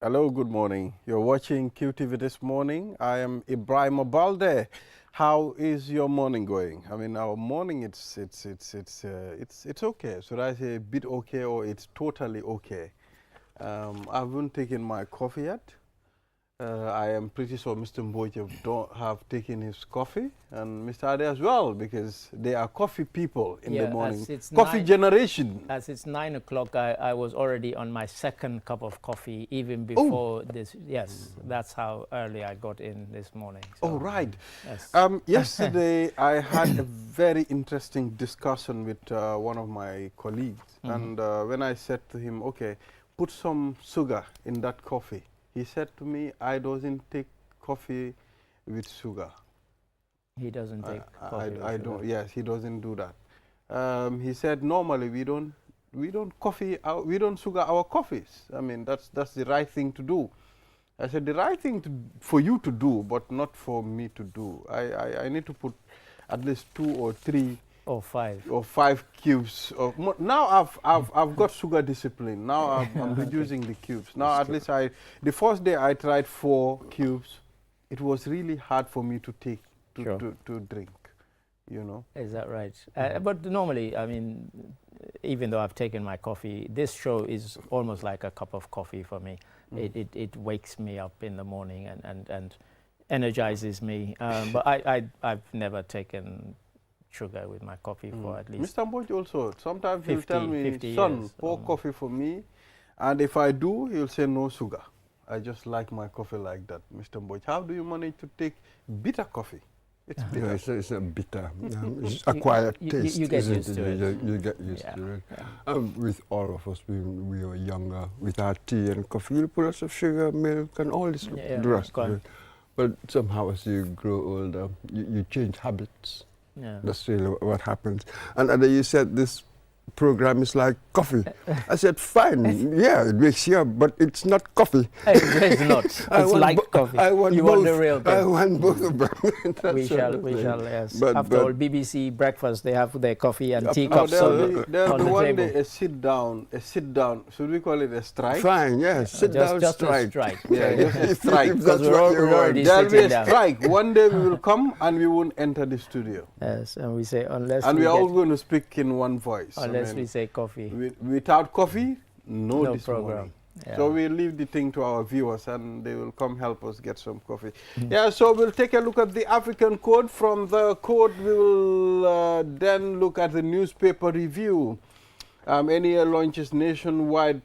Hello, good morning. You're watching QTV this morning. I am Ibrahim Abalde. How is your morning going? I mean, our morning it's okay. Should I say a bit okay or it's totally okay? I haven't taken my coffee yet. I am pretty sure Mr. Mboje don't have taken his coffee, and Mr. Ade as well, because they are coffee people in the morning. Coffee generation. As it's 9 o'clock, I was already on my second cup of coffee even before this. Yes, that's how early I got in this morning. So, oh, right. Yes. Yesterday, I had a very interesting discussion with one of my colleagues. And when I said to him, okay, put some sugar in that coffee, he said to me, I don't take coffee with sugar. He doesn't take coffee with I sugar. don't. Yes, he doesn't do that. He said normally we don't sugar our coffees. I mean that's the right thing to do. I said the right thing for you to do, but not for me to do. I need to put at least 2 or 3 or 5 cubes of now I've got sugar discipline. Now I'm reducing the cubes. Now at least the first day I tried 4 cubes. It was really hard for me to take to drink, you know. Is that right? But normally, I mean, even though I've taken my coffee, this show is almost like a cup of coffee for me. It wakes me up in the morning and energizes me. But I've never taken sugar with my coffee for at least. Mr. Mboj also, sometimes he'll tell me, son, pour years, coffee for me. And if I do, he'll say no sugar. I just like my coffee like that, Mr. Mboj. How do you manage to take bitter coffee? It's bitter. Yeah, it's a bitter. It's acquired taste. You get used to it. You get used to it. With all of us, when we were younger, with our tea and coffee, you put lots of sugar, milk, and all this the rest of it. But somehow, as you grow older, you change habits. Yeah. That's really what happens. And then you said this program is like coffee. I said, fine, yeah, it wakes you up, but it's not coffee. It's not. It's like coffee. I want you both. want the real thing. I want both of them. we shall, yes. But, After all, BBC breakfast, they have their coffee and teacups there'll on be the one table. day a sit down, should we call it a strike? Fine, yes, sit down, just strike. a strike. Yeah, just a strike. Because we're already There'll be a down. strike. One day we will come and we won't enter the studio. Yes, and we say unless and we we're all going to speak in one voice. Unless we say coffee. Without coffee, no this program. morning. Yeah. So we'll leave the thing to our viewers and they will come help us get some coffee. Yeah, so we'll take a look at the African code. From the code, we will then look at the newspaper review. NEA launches nationwide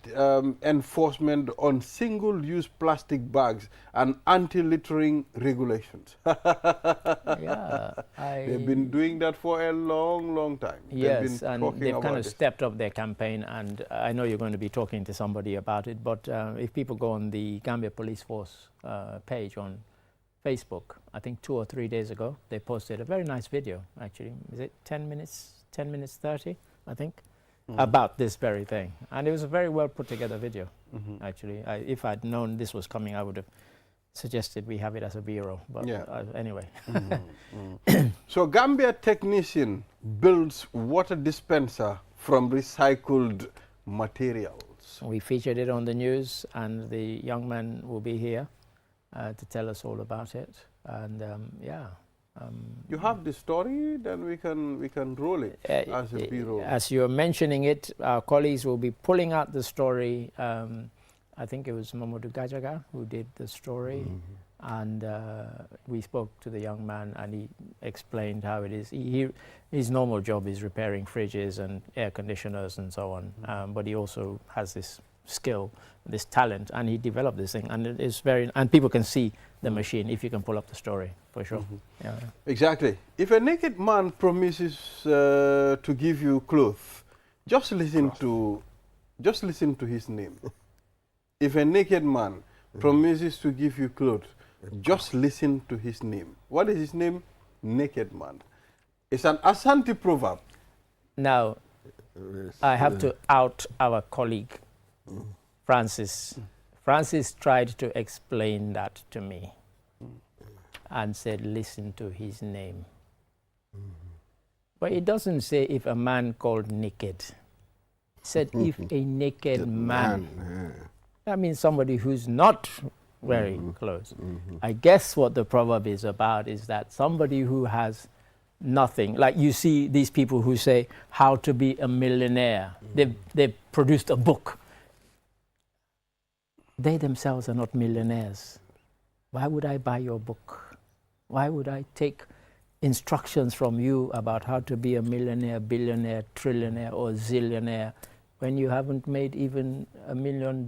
enforcement on single-use plastic bags and anti-littering regulations. Yeah, they've been doing that for a long, long time. Yes, and they've kind of stepped up their campaign, and I know you're going to be talking to somebody about it, but if people go on the Gambia Police Force page on Facebook, I think 2 or 3 days ago, they posted a very nice video, actually. Is it 10 minutes 30, I think? About this very thing, and it was a very well put together video. Actually, if I'd known this was coming, I would have suggested we have it as a bureau. But anyway. So Gambia technician builds water dispenser from recycled materials. We featured it on the news, and the young man will be here to tell us all about it. And you have the story, then we can roll it as a bureau. As you're mentioning it, our colleagues will be pulling out the story. I think it was Mamadou Gajaga who did the story, and we spoke to the young man, and he explained how it is. His normal job is repairing fridges and air conditioners and so on, but he also has this skill, this talent, and he developed this thing, and it is and people can see the machine if you can pull up the story, for sure. Yeah. Exactly. If a naked man promises to give you clothes, just listen to his name. If a naked man promises to give you clothes, just listen to his name. What is his name? Naked man. It's an Ashanti proverb. Now, I have to out our colleague, Francis. Francis tried to explain that to me and said, listen to his name. But it doesn't say if a man called naked. It said if a naked man That means somebody who's not very close. I guess what the proverb is about is that somebody who has nothing, like you see these people who say how to be a millionaire. They've produced a book. They themselves are not millionaires. Why would I buy your book? Why would I take instructions from you about how to be a millionaire, billionaire, trillionaire, or zillionaire when you haven't made even $1 million?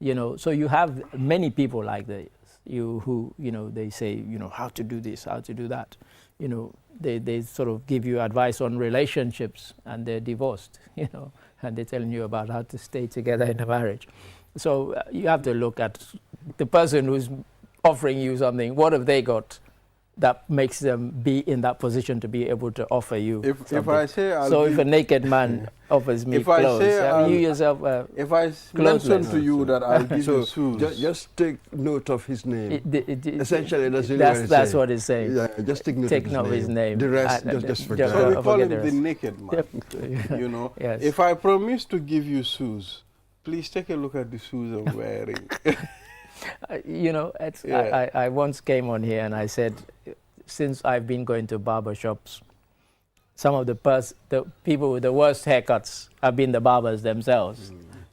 You know, so you have many people like this, who, you know, they say, you know, how to do this, how to do that. You know, they sort of give you advice on relationships, and they're divorced, you know, and they're telling you about how to stay together in a marriage. So you have to look at the person who's offering you something. What have they got that makes them be in that position to be able to offer you something? If I say if a naked man offers me clothes, you yourself if I mention to you that I'll give you shoes, just take note of his name. Essentially, that's what it's saying. Yeah, just take note of his name. The rest, just forget. So we call him the naked man. You know, yes. If I promise to give you shoes, please take a look at the shoes I'm wearing. You know, I once came on here and I said, since I've been going to barber shops, some of the people with the worst haircuts have been the barbers themselves.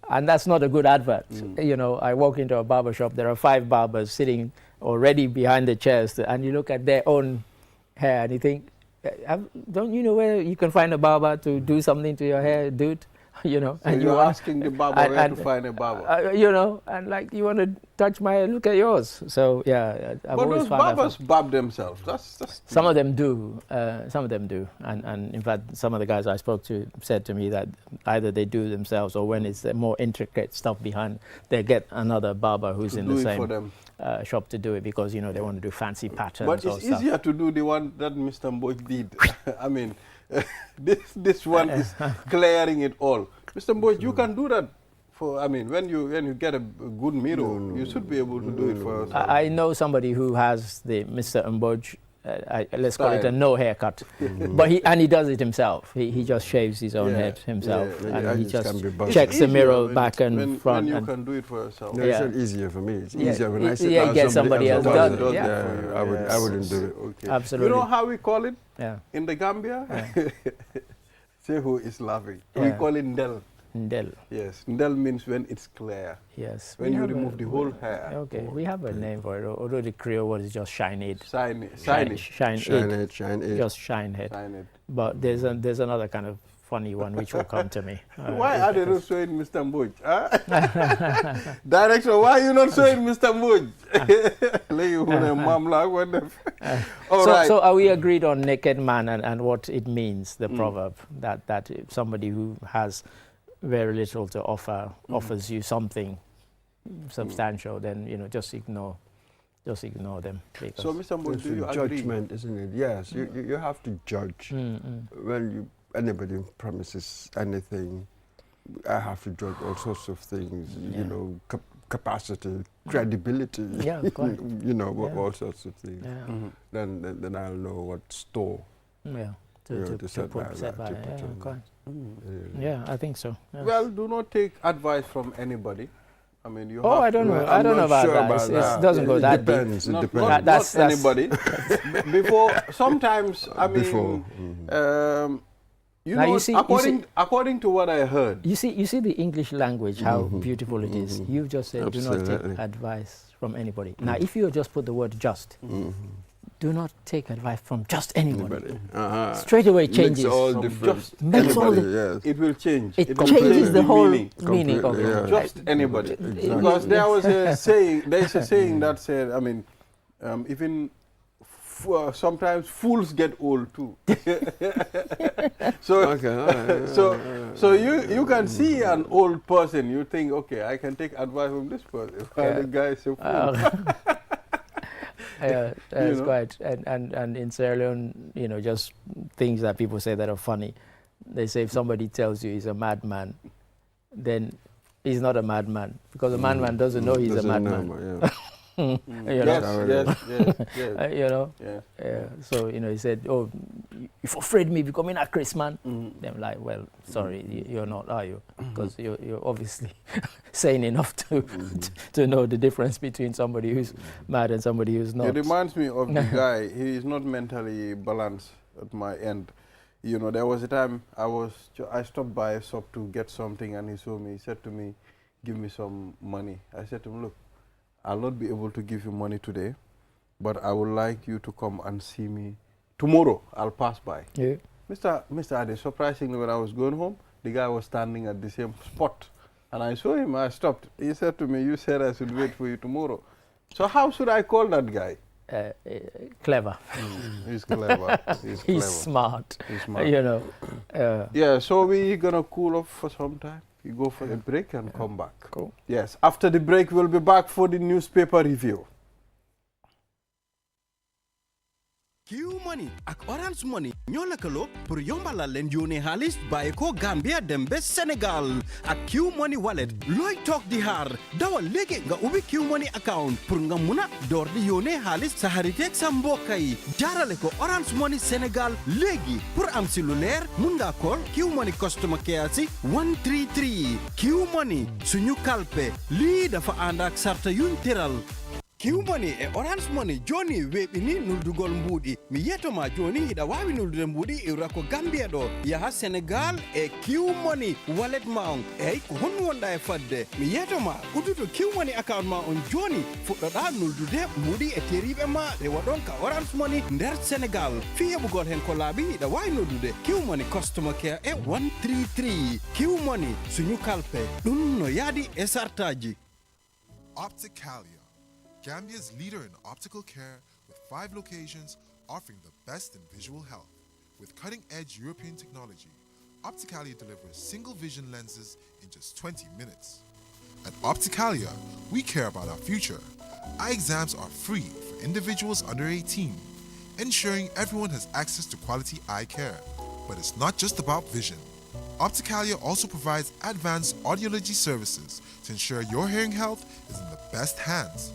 And that's not a good advert. You know, I walk into a barber shop, there are 5 barbers sitting already behind the chairs, and you look at their own hair and you think, don't you know where you can find a barber to do something to your hair, dude? You know, so and you're asking the barber where to find a barber. You know, and like, you want to touch my hair, look at yours. So yeah, I've but always those found barbers barb themselves. That's some of them do. Some of them do, and in fact, some of the guys I spoke to said to me that either they do themselves, or when it's more intricate stuff behind, they get another barber who's in the same shop to do it, because, you know, they want to do fancy patterns. But it's easier to do the one that Mr. Mboj did. I mean, this one is clearing it all. Mr. Mboj, you can do that for, I mean, when you get a good mirror, you should be able to do it for yourself. I know somebody who has the Mr. Mboj, let's call it a no haircut, but he does it himself. He just shaves his own head himself, and he just checks the mirror back and front. When you can do it for yourself. No, it's not easier for me. It's easier when I sit down. Get somebody else done it. I wouldn't do it. Okay. Absolutely. You know how we call it in the Gambia? Say who is laughing. We call it ndel. Ndel. Yes, ndel means when it's clear. Yes. When you remove the whole hair. Okay, we have a name for it. Although the Creole word is just shine it. Shine it. Just shine it. But there's another kind of funny one which will come to me. Why are they not showing Mr. Mboj? Director, why are you not showing Mr. Mboj? So are we agreed on naked man and what it means, the proverb, that somebody who has very little to offer offers you something substantial, then, you know, just ignore them. So, Mr. Mboj, do you agree? Judgment, isn't it? Yes, you have to judge. When anybody promises anything, I have to judge all sorts of things, you know, capacity, credibility, you know, all sorts of things. Then I'll know what store to set by. Yeah, I think so. Yes. Well, do not take advice from anybody. I mean, you. I don't know. I don't know about that. It doesn't go that deep. It depends. Not anybody. Sometimes, I mean, you know, according to what I heard. You see the English language, how beautiful it is. You just said, do not take advice from anybody. Now, if you just put the word just, do not take advice from just anybody. Straight away changes. Makes all different. It will change. It changes the whole meaning of it. Just anybody. Exactly. Because there was a saying. There's a saying that said, I mean, even sometimes fools get old too. So you can see an old person, you think, okay, I can take advice from this person. The guy is a fool. That's quite. And in Sierra Leone, you know, just things that people say that are funny. They say if somebody tells you he's a madman, then he's not a madman, because a madman doesn't know he's a madman. Yes. You know. So, you know, he said, oh, you're afraid me becoming a Christman. They're like, well, sorry, you're not, are you? Because you're obviously sane enough to know the difference between somebody who's mad and somebody who's not. It reminds me of the guy. He is not mentally balanced at my end. You know, there was a time I stopped by a shop to get something, and he saw me. He said to me, give me some money. I said to him, look, I'll not be able to give you money today, but I would like you to come and see me tomorrow. I'll pass by. Yeah. Mr. Ade, surprisingly, when I was going home, the guy was standing at the same spot, and I saw him. I stopped. He said to me, you said I should wait for you tomorrow. So how should I call that guy? Clever. He's clever. He's smart. He's smart. You know. Yeah, so we're going to cool off for some time. We go for a break and come back. Cool. Yes, after the break, we'll be back for the newspaper review. Q Money ak Orange Money ñoo lëkkaloo pour yombalal leen yónnee xaalis bàyyi ko Gambia dem ba Sénégal ak Q Money wallet looy toog di xaar dawal léegi nga ubbi Q Money account pour nga mun a door di yónnee xaalis sa xarit ak sa mbokk yi jaarale ko Orange Money Sénégal léegi pour am si lu leer mun nga call Q Money customer care si 133 Q Money suñu kalpe lii dafa ànd ak sarta yuñ tëral Q Money e Orange Money joni weɓini nuldugol mbuuɗi mi yetoma joni hiɗa wawi nuldude mbuuɗi iwra ko Gambia ɗo yaha Sénégal e Q Money wallet ma on eyyi ko honno wonɗa e fadde mi yetoma udduto Q Money account ma on joni fuɗɗoɗa nuldude mbuuɗi e teriɓe ma rewa ɗon ka Orange Money nder Sénégal fi heɓugol hen ko laaɓi hiɗa wawi noddude Q Money customer care e 133 Q Money suñu kalpe ɗum no yaadi e sartaji Opticalia, Gambia's leader in optical care with 5 locations offering the best in visual health. With cutting-edge European technology, Opticalia delivers single vision lenses in just 20 minutes. At Opticalia, we care about our future. Eye exams are free for individuals under 18, ensuring everyone has access to quality eye care. But it's not just about vision. Opticalia also provides advanced audiology services to ensure your hearing health is in the best hands.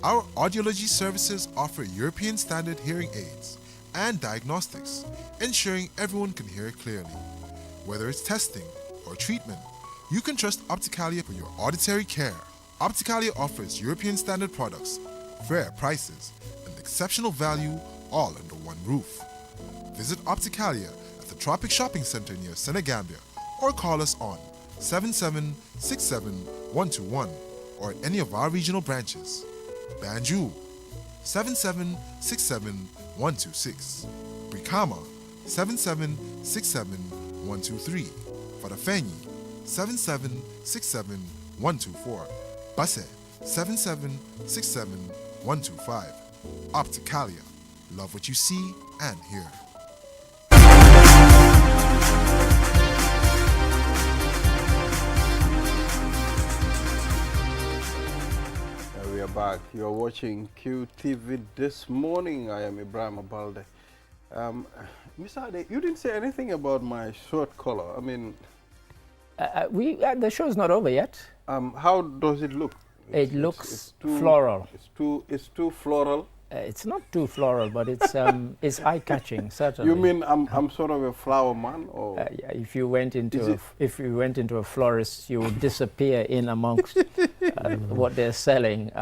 Our audiology services offer European standard hearing aids and diagnostics, ensuring everyone can hear clearly. Whether it's testing or treatment, you can trust Opticalia for your auditory care. Opticalia offers European standard products, fair prices, and exceptional value all under one roof. Visit Opticalia at the Tropic Shopping Center near Senegambia or call us on 7767-121 or any of our regional branches. Banjul 7767-126, Brikama 7767-123, Farafenni 7767-124, Basse 7767-125. Opticalia, love what you see and hear. We are back. You're watching QTV this morning. I am Ibrahim Abalde. Mr. Ade, you didn't say anything about my shirt color. I mean, the show's not over yet. How does it look? It looks floral. It's too floral. It's not too floral, but it's it's eye-catching. Certainly. You mean I'm sort of a flower man, or yeah, if you went into a florist, you would disappear in amongst what they're selling.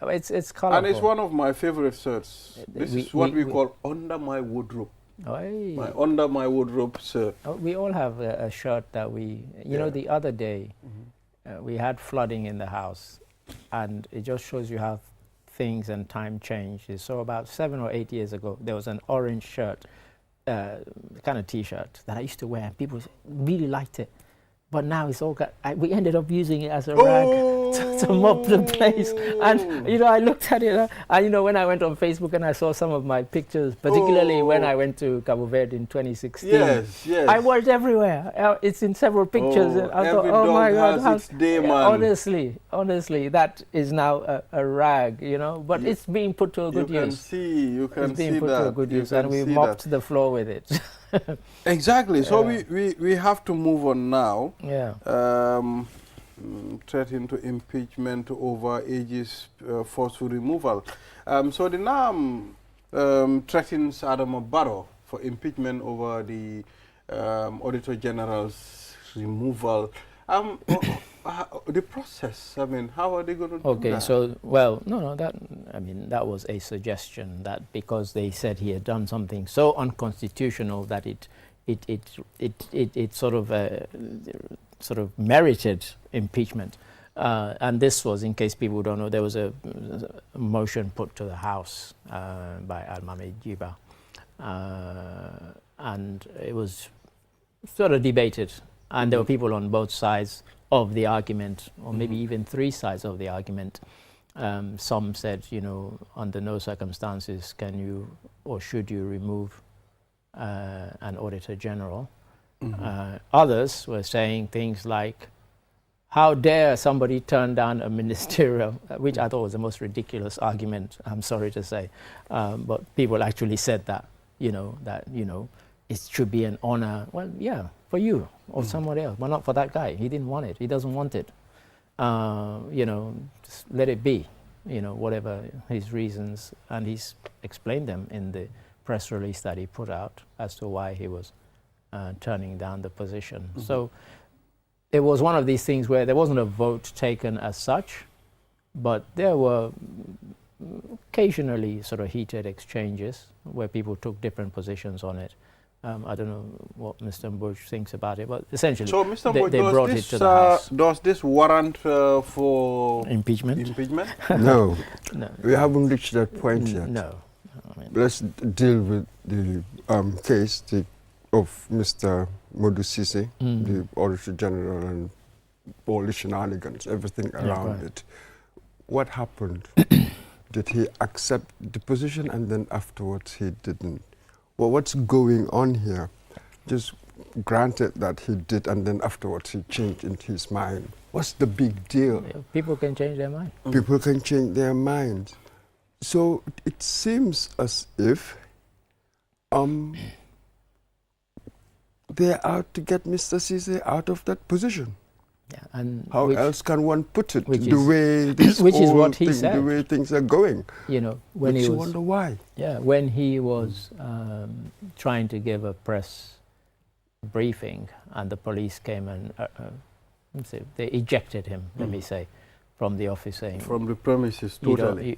It's colorful. And it's one of my favorite shirts. This is what we call under my wardrobe. My under my wardrobe shirt. We all have a shirt that we. You know, the other day we had flooding in the house, and it just shows you how things and time changes. So about 7 or 8 years ago, there was an orange shirt, kind of T-shirt that I used to wear. People really liked it, but now it's all got. We ended up using it as a rag to mop the place. And you know, I looked at it. And you know, when I went on Facebook and I saw some of my pictures, particularly when I went to Cabo Verde in 2016. Yes. I wore it everywhere. It's in several pictures. I thought, oh my God, has its day, man. Honestly, that is now a rag, you know. But it's being put to a good use. You can see that. It's being put to a good use, and we mopped the floor with it. Exactly. So we have to move on now. Yeah. Threat into impeachment over ages forceful removal. So the NAM threatens Adama Barrow for impeachment over the Auditor General's removal. The process, I mean, how are they going to do that? Okay, so, well, no, that was a suggestion that because they said he had done something so unconstitutional that it sort of merited impeachment. And this was, in case people don't know, there was a motion put to the House by Al-Mamid Jiba. And it was sort of debated. And there were people on both sides of the argument, or maybe even three sides of the argument. Some said, you know, under no circumstances can you or should you remove an Auditor General. Others were saying things like, how dare somebody turn down a ministerial, which I thought was the most ridiculous argument, I'm sorry to say. But people actually said that, it should be an honor. Well, yeah, for you or somebody else, but not for that guy. He didn't want it. He doesn't want it. Just let it be, whatever his reasons. And he's explained them in the press release that he put out as to why he was turning down the position. So it was one of these things where there wasn't a vote taken as such, but there were occasionally sort of heated exchanges where people took different positions on it. I don't know what Mr. Bush thinks about it, but essentially so Mr. Bush, they brought it to the House. Does this warrant for impeachment? No. No. We haven't reached that point yet. No. Let's deal with the case of Mr. Modu Sise, the Auditor General, and all the shenanigans, everything around it. What happened? Did he accept the position and then afterwards he didn't? Well, what's going on here? Just granted that he did and then afterwards he changed into his mind. What's the big deal? People can change their mind. People can change their minds. So it seems as if they're out to get Mr. Sise out of that position. Yeah, and how else can one put it? Which the way this which is what he said. The way things are going. When he was, wonder why. Yeah, when he was trying to give a press briefing, and the police came and they ejected him. Let me say, from the office, saying from the premises totally.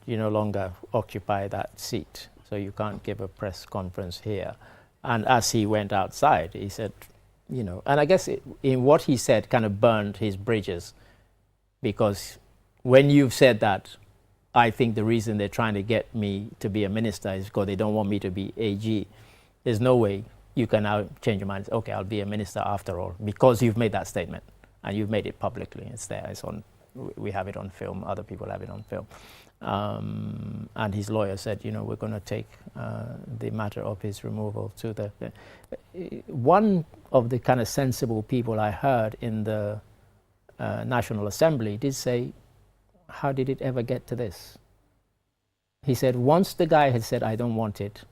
You no longer occupy that seat, so you can't give a press conference here. And as he went outside, he said, and I guess in what he said kind of burned his bridges, because when you've said that, I think the reason they're trying to get me to be a minister is because they don't want me to be AG. There's no way you can now change your mind. Okay, I'll be a minister after all, because you've made that statement and you've made it publicly. It's there. It's on. We have it on film. Other people have it on film. And his lawyer said, we're going to take the matter of his removal to the one of the kind of sensible people I heard in the National Assembly did say, how did it ever get to this? He said, once the guy had said, I don't want it,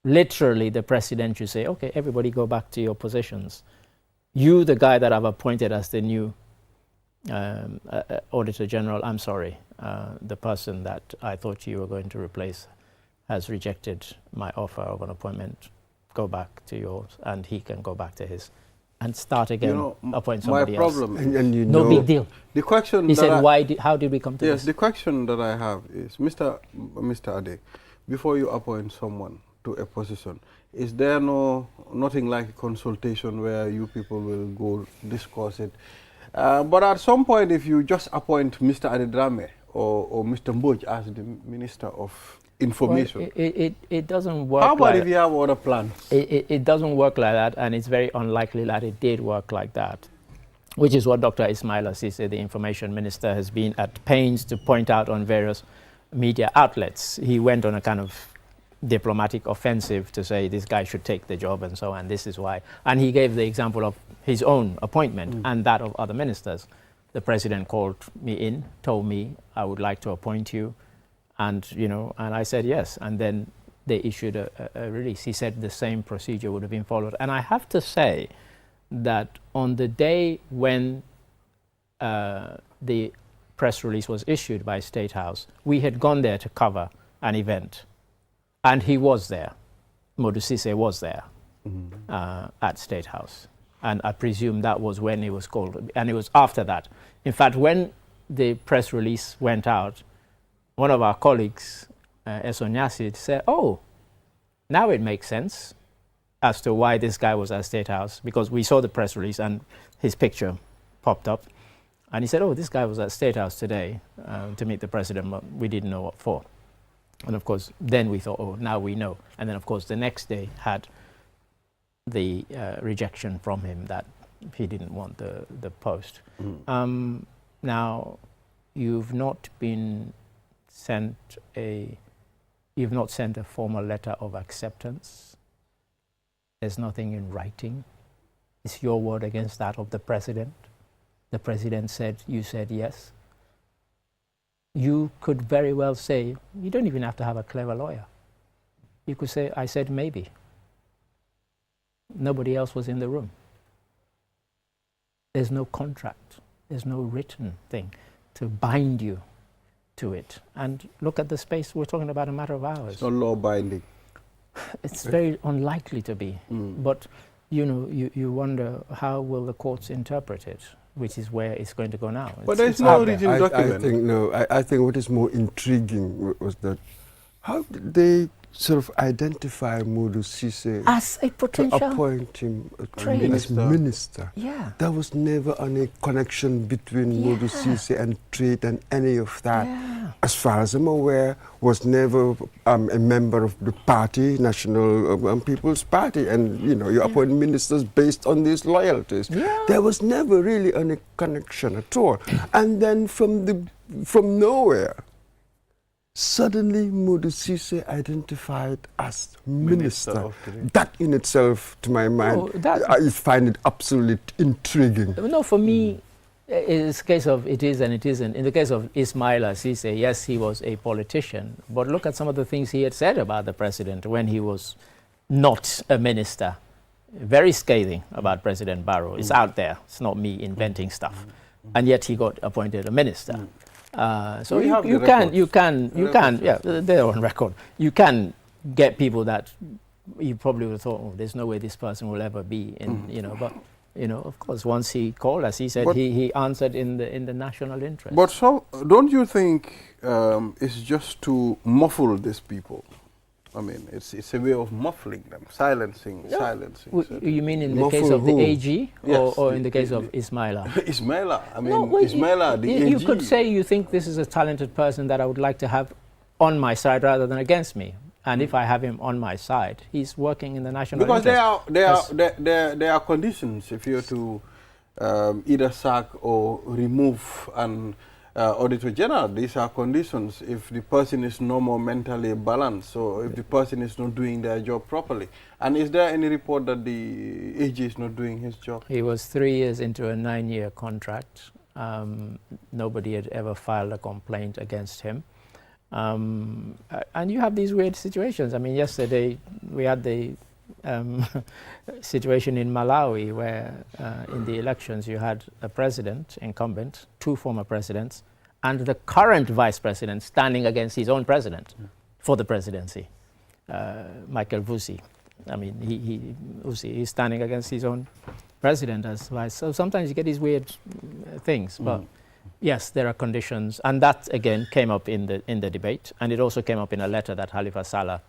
literally the president should say, okay, everybody go back to your positions. You, the guy that I've appointed as the new Auditor General, I'm sorry, the person that I thought you were going to replace has rejected my offer of an appointment. Go back to yours, and he can go back to his and start again, appoint somebody else. My problem no big deal. The question he said, how did we come to this? Yes, the question that I have is, Mr. Ade, before you appoint someone to a position, is there nothing like a consultation where you people will go discuss it? But at some point, if you just appoint Mr. Adedrame or Mr. Mboj as the Minister of Information, it doesn't work. How about if you have other plans? It doesn't work like that, and it's very unlikely that it did work like that, which is what Dr. Ismaila Cisse, the Information Minister, has been at pains to point out on various media outlets. He went on a kind of diplomatic offensive to say this guy should take the job and so on, this is why. And he gave the example of his own appointment and that of other ministers. The president called me in, told me I would like to appoint you, and and I said yes, and then they issued a release. He said the same procedure would have been followed. And I have to say that on the day when the press release was issued by State House, we had gone there to cover an event, and he was there. Modou Cissé was there at State House. And I presume that was when he was called. And it was after that. In fact, when the press release went out, one of our colleagues, Esonyasi, said, oh, now it makes sense as to why this guy was at State House, because we saw the press release and his picture popped up. And he said, oh, this guy was at State House today to meet the president, but we didn't know what for. And of course, then we thought, oh, now we know. And then, of course, the next day had the rejection from him that he didn't want the post. Now, you've not sent a formal letter of acceptance. There's nothing in writing. It's your word against that of the president. The president said, you said yes. You could very well say, you don't even have to have a clever lawyer. You could say, I said maybe. Nobody else was in the room. There's no contract. There's no written thing to bind you to it. And look at the space. We're talking about a matter of hours. It's not law binding. It's very unlikely to be. But you know, you wonder how will the courts interpret it, which is where it's going to go now. But there's no written document. I think what is more intriguing was that how did they sort of identify Modou Cissé as a potential to appoint him as minister? Yeah. There was never any connection between Modou Cissé and trade and any of that. Yeah. As far as I'm aware, was never a member of the party, National People's Party, and you know, you appoint ministers based on these loyalties. Yeah. There was never really any connection at all. And then from nowhere, suddenly Modou Cissé identified as minister. That in itself, to my mind, I find it absolutely intriguing. No, for me, it's a case of it is and it isn't. In the case of Ismaila Cissé, yes, he was a politician, but look at some of the things he had said about the president when he was not a minister. Very scathing about President Barrow. It's out there. It's not me inventing stuff. And yet he got appointed a minister. So you can, yeah, they're on record. You can get people that you probably would have thought, oh, there's no way this person will ever be in, you know, but, you know, of course, once he called, as he said, but he answered in the national interest. But so, don't you think it's just to muffle these people? I mean, it's a way of muffling them, silencing. You mean in the case of the AG or in the case of Ismaila? Ismaila, I mean, Ismaila, the AG. You could say you think this is a talented person that I would like to have on my side rather than against me. And if I have him on my side, he's working in the national interest. Because there are conditions if you're to either sack or remove an Auditor General. These are conditions if the person is no more mentally balanced, or if the person is not doing their job properly. And is there any report that the AG is not doing his job? He was 3 years into a 9-year contract. Nobody had ever filed a complaint against him. And you have these weird situations. I mean, yesterday we had the situation in Malawi where in the elections you had a president, incumbent, 2 former presidents, and the current vice president standing against his own president for the presidency, Michael Vusi. I mean, he's standing against his own president as vice. So sometimes you get these weird things, but yes, there are conditions, and that again came up in the debate, and it also came up in a letter that Halifa Sallah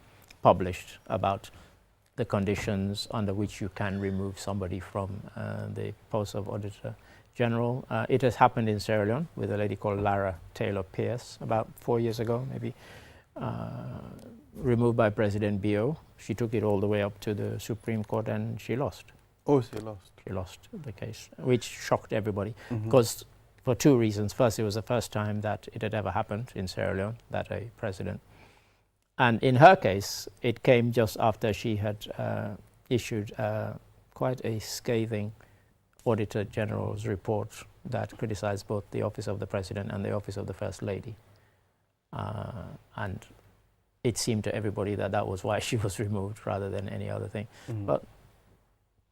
published about the conditions under which you can remove somebody from the post of Auditor General. It has happened in Sierra Leone with a lady called Lara Taylor Pierce about 4 years ago, maybe, removed by President Bio. She took it all the way up to the Supreme Court and she lost. Oh, she lost. She lost the case, which shocked everybody because for 2 reasons. First, it was the first time that it had ever happened in Sierra Leone that a president. And in her case, it came just after she had issued quite a scathing Auditor General's report that criticized both the Office of the President and the Office of the First Lady. And it seemed to everybody that that was why she was removed rather than any other thing. But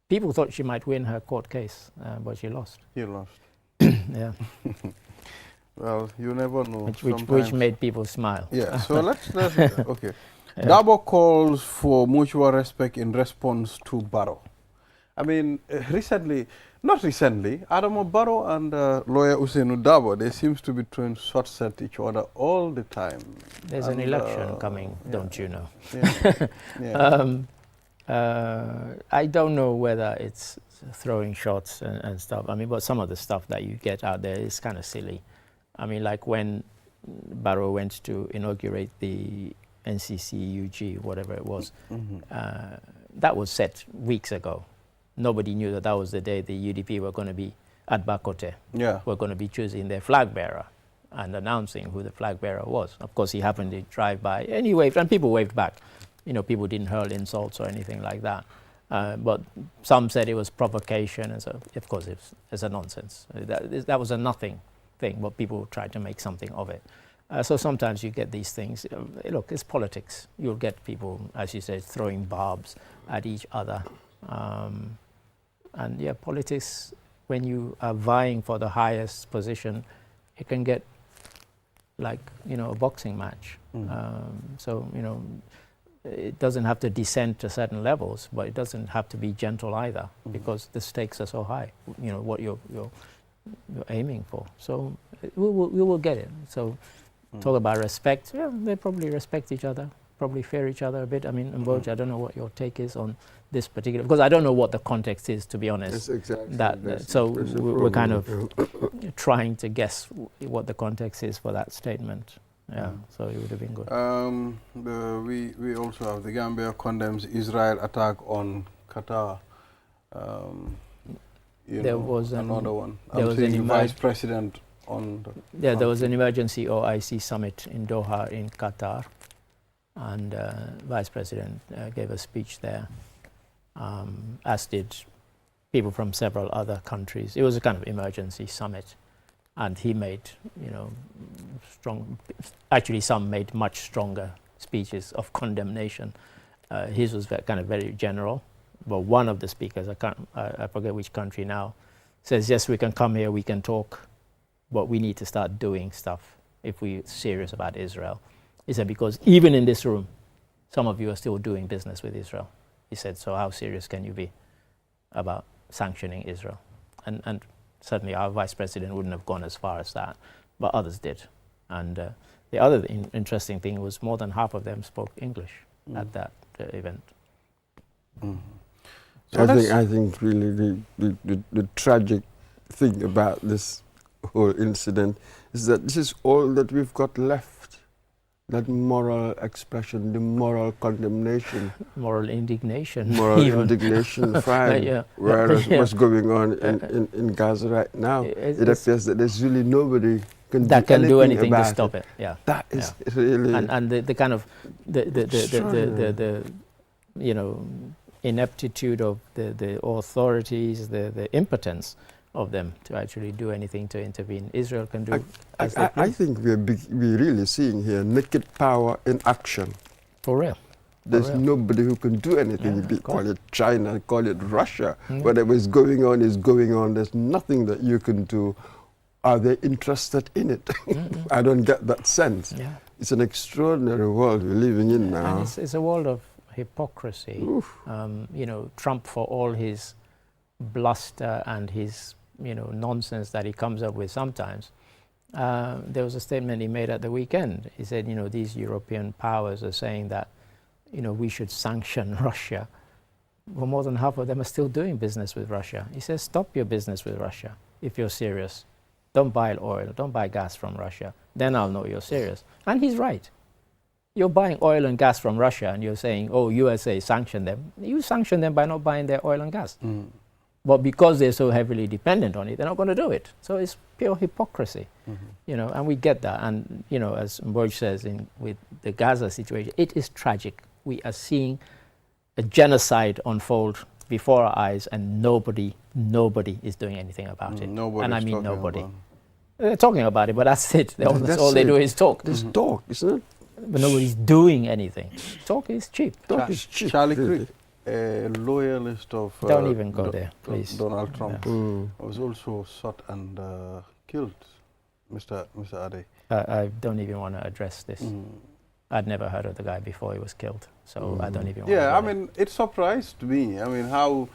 people thought she might win her court case, but she lost. You lost. Yeah. Well, you never know. Which made people smile. Yeah, so let's okay. Dabo calls for mutual respect in response to Barrow. I mean, not recently, Adamo Barrow and lawyer Usainu Dabo, they seems to be throwing shots at each other all the time. There's an election coming, don't you know? I don't know whether it's throwing shots and stuff. I mean, but some of the stuff that you get out there is kind of silly. I mean, like when Barrow went to inaugurate the NCC-UG, whatever it was, that was set weeks ago. Nobody knew that was the day the UDP were going to be at Bakote. Were going to be choosing their flag bearer and announcing who the flag bearer was. Of course, he happened to drive by and he waved, and people waved back. You know, people didn't hurl insults or anything like that. But some said it was provocation, and so of course it's a nonsense. That was a nothing thing, but people tried to make something of it. So sometimes you get these things. Look, it's politics. You'll get people, as you said, throwing barbs at each other. And yeah, politics, when you are vying for the highest position, it can get like, you know, a boxing match. So, you know, it doesn't have to descend to certain levels, but it doesn't have to be gentle either, because the stakes are so high, you know, what you're aiming for. So we will get it. So talk about respect. Yeah, they probably respect each other, probably fear each other a bit. I mean, Mboja, I don't know what your take is on this particular, because I don't know what the context is, to be honest. That's exactly. So we're kind of trying to guess what the context is for that statement. Yeah, so it would have been good. We also have the Gambia condemns Israel attack on Qatar. There was another one. There was the vice president on the there was an emergency OIC summit in Doha in Qatar, and vice president gave a speech there, as did people from several other countries. It was a kind of emergency summit. And he made, you know, actually some made much stronger speeches of condemnation. His was kind of very general, but one of the speakers, I forget which country now, says, yes, we can come here, we can talk, but we need to start doing stuff if we're serious about Israel. He said, because even in this room, some of you are still doing business with Israel. He said, so how serious can you be about sanctioning Israel? And certainly our vice president wouldn't have gone as far as that, but others did. And the other interesting thing was more than half of them spoke English at that event. So I think really the tragic thing about this whole incident is that this is all that we've got left. That moral expression, the moral condemnation. Moral indignation. Moral indignation, fine. Whereas what's going on in Gaza right now, it appears that there's really nobody that can do anything to stop it. Yeah. That is really... And the kind of, the you know, ineptitude of the authorities, the impotence of them to actually do anything to intervene. Israel can do as they please. I think we're really seeing here naked power in action. For real. There's nobody who can do anything. You call it China, call it Russia. Whatever is going on is going on. There's nothing that you can do. Are they interested in it? I don't get that sense. Yeah. It's an extraordinary world we're living in now. And it's a world of hypocrisy. You know, Trump, for all his bluster and his, you know, nonsense that he comes up with sometimes. There was a statement he made at the weekend. He said, you know, these European powers are saying that, you know, we should sanction Russia. Well, more than half of them are still doing business with Russia. He says, stop your business with Russia if you're serious. Don't buy oil, don't buy gas from Russia. Then I'll know you're serious. And he's right. You're buying oil and gas from Russia and you're saying, oh, USA, sanction them. You sanction them by not buying their oil and gas. But because they're so heavily dependent on it, they're not going to do it. So it's pure hypocrisy, you know, and we get that. And, you know, as Mboj says with the Gaza situation, it is tragic. We are seeing a genocide unfold before our eyes and nobody is doing anything about it. And I mean nobody. They're talking about it, but that's it. That's all they do is talk. It's talk, isn't it? But nobody's doing anything. Talk is cheap. Talk is cheap. Charlie Crick, a loyalist of don't even go there, please. Donald Trump, was also shot and killed. Mr. Ade. I don't even want to address this. I'd never heard of the guy before he was killed, so I don't even want Yeah, I mean, it surprised me. I mean, how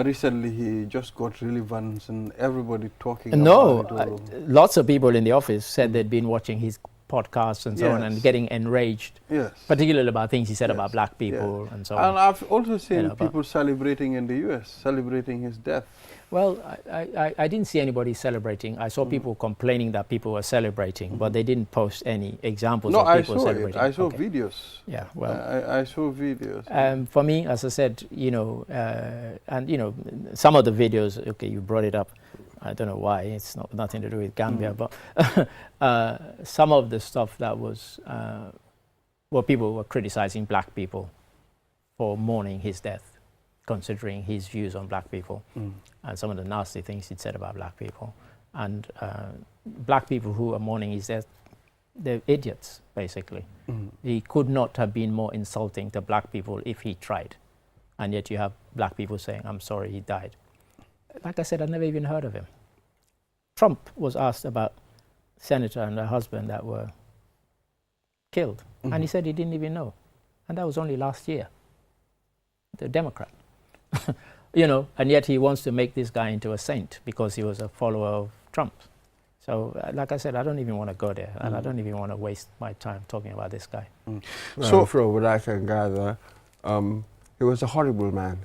recently he just got relevance and everybody talking about it. Lots of people in the office said they'd been watching his podcasts and so on and getting enraged, particularly about things he said about black people and so on. And I've also seen people celebrating in the US, celebrating his death. Well, I didn't see anybody celebrating. I saw people complaining that people were celebrating, but they didn't post any examples of people celebrating. I saw videos. Yeah, well, I saw videos. For me, as I said, you know, and you know, some of the videos. Okay, you brought it up. I don't know why. It's nothing to do with Gambia, but some of the stuff that was, well, people were criticizing black people for mourning his death, considering his views on black people and some of the nasty things he'd said about black people. And black people who are mourning his death, they're idiots, basically. He could not have been more insulting to black people if he tried. And yet you have black people saying, I'm sorry he died. Like I said, I'd never even heard of him. Trump was asked about senator and her husband that were killed. And he said he didn't even know. And that was only last year. The Democrat. You know, and yet he wants to make this guy into a saint because he was a follower of Trump. So, like I said, I don't even want to go there, and I don't even want to waste my time talking about this guy. Well, so, from what I can gather, he was a horrible man.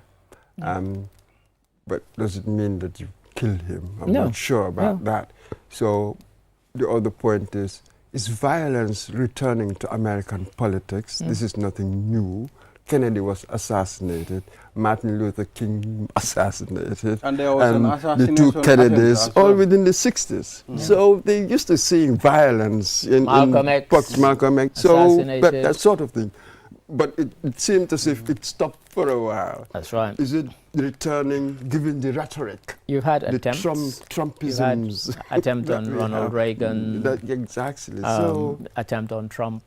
But does it mean that you killed him? I'm not sure about that. So, the other point is violence returning to American politics? This is nothing new. Kennedy was assassinated, Martin Luther King assassinated, and there was an assassination the two Kennedys, all within the 60s. So they used to seeing violence in Malcolm X, so that sort of thing. But it seemed as if it stopped for a while. That's right. Is it returning, given the rhetoric? You've had attempts. Trumpisms. You've had attempt on Ronald Reagan. Exactly. Attempt on Trump,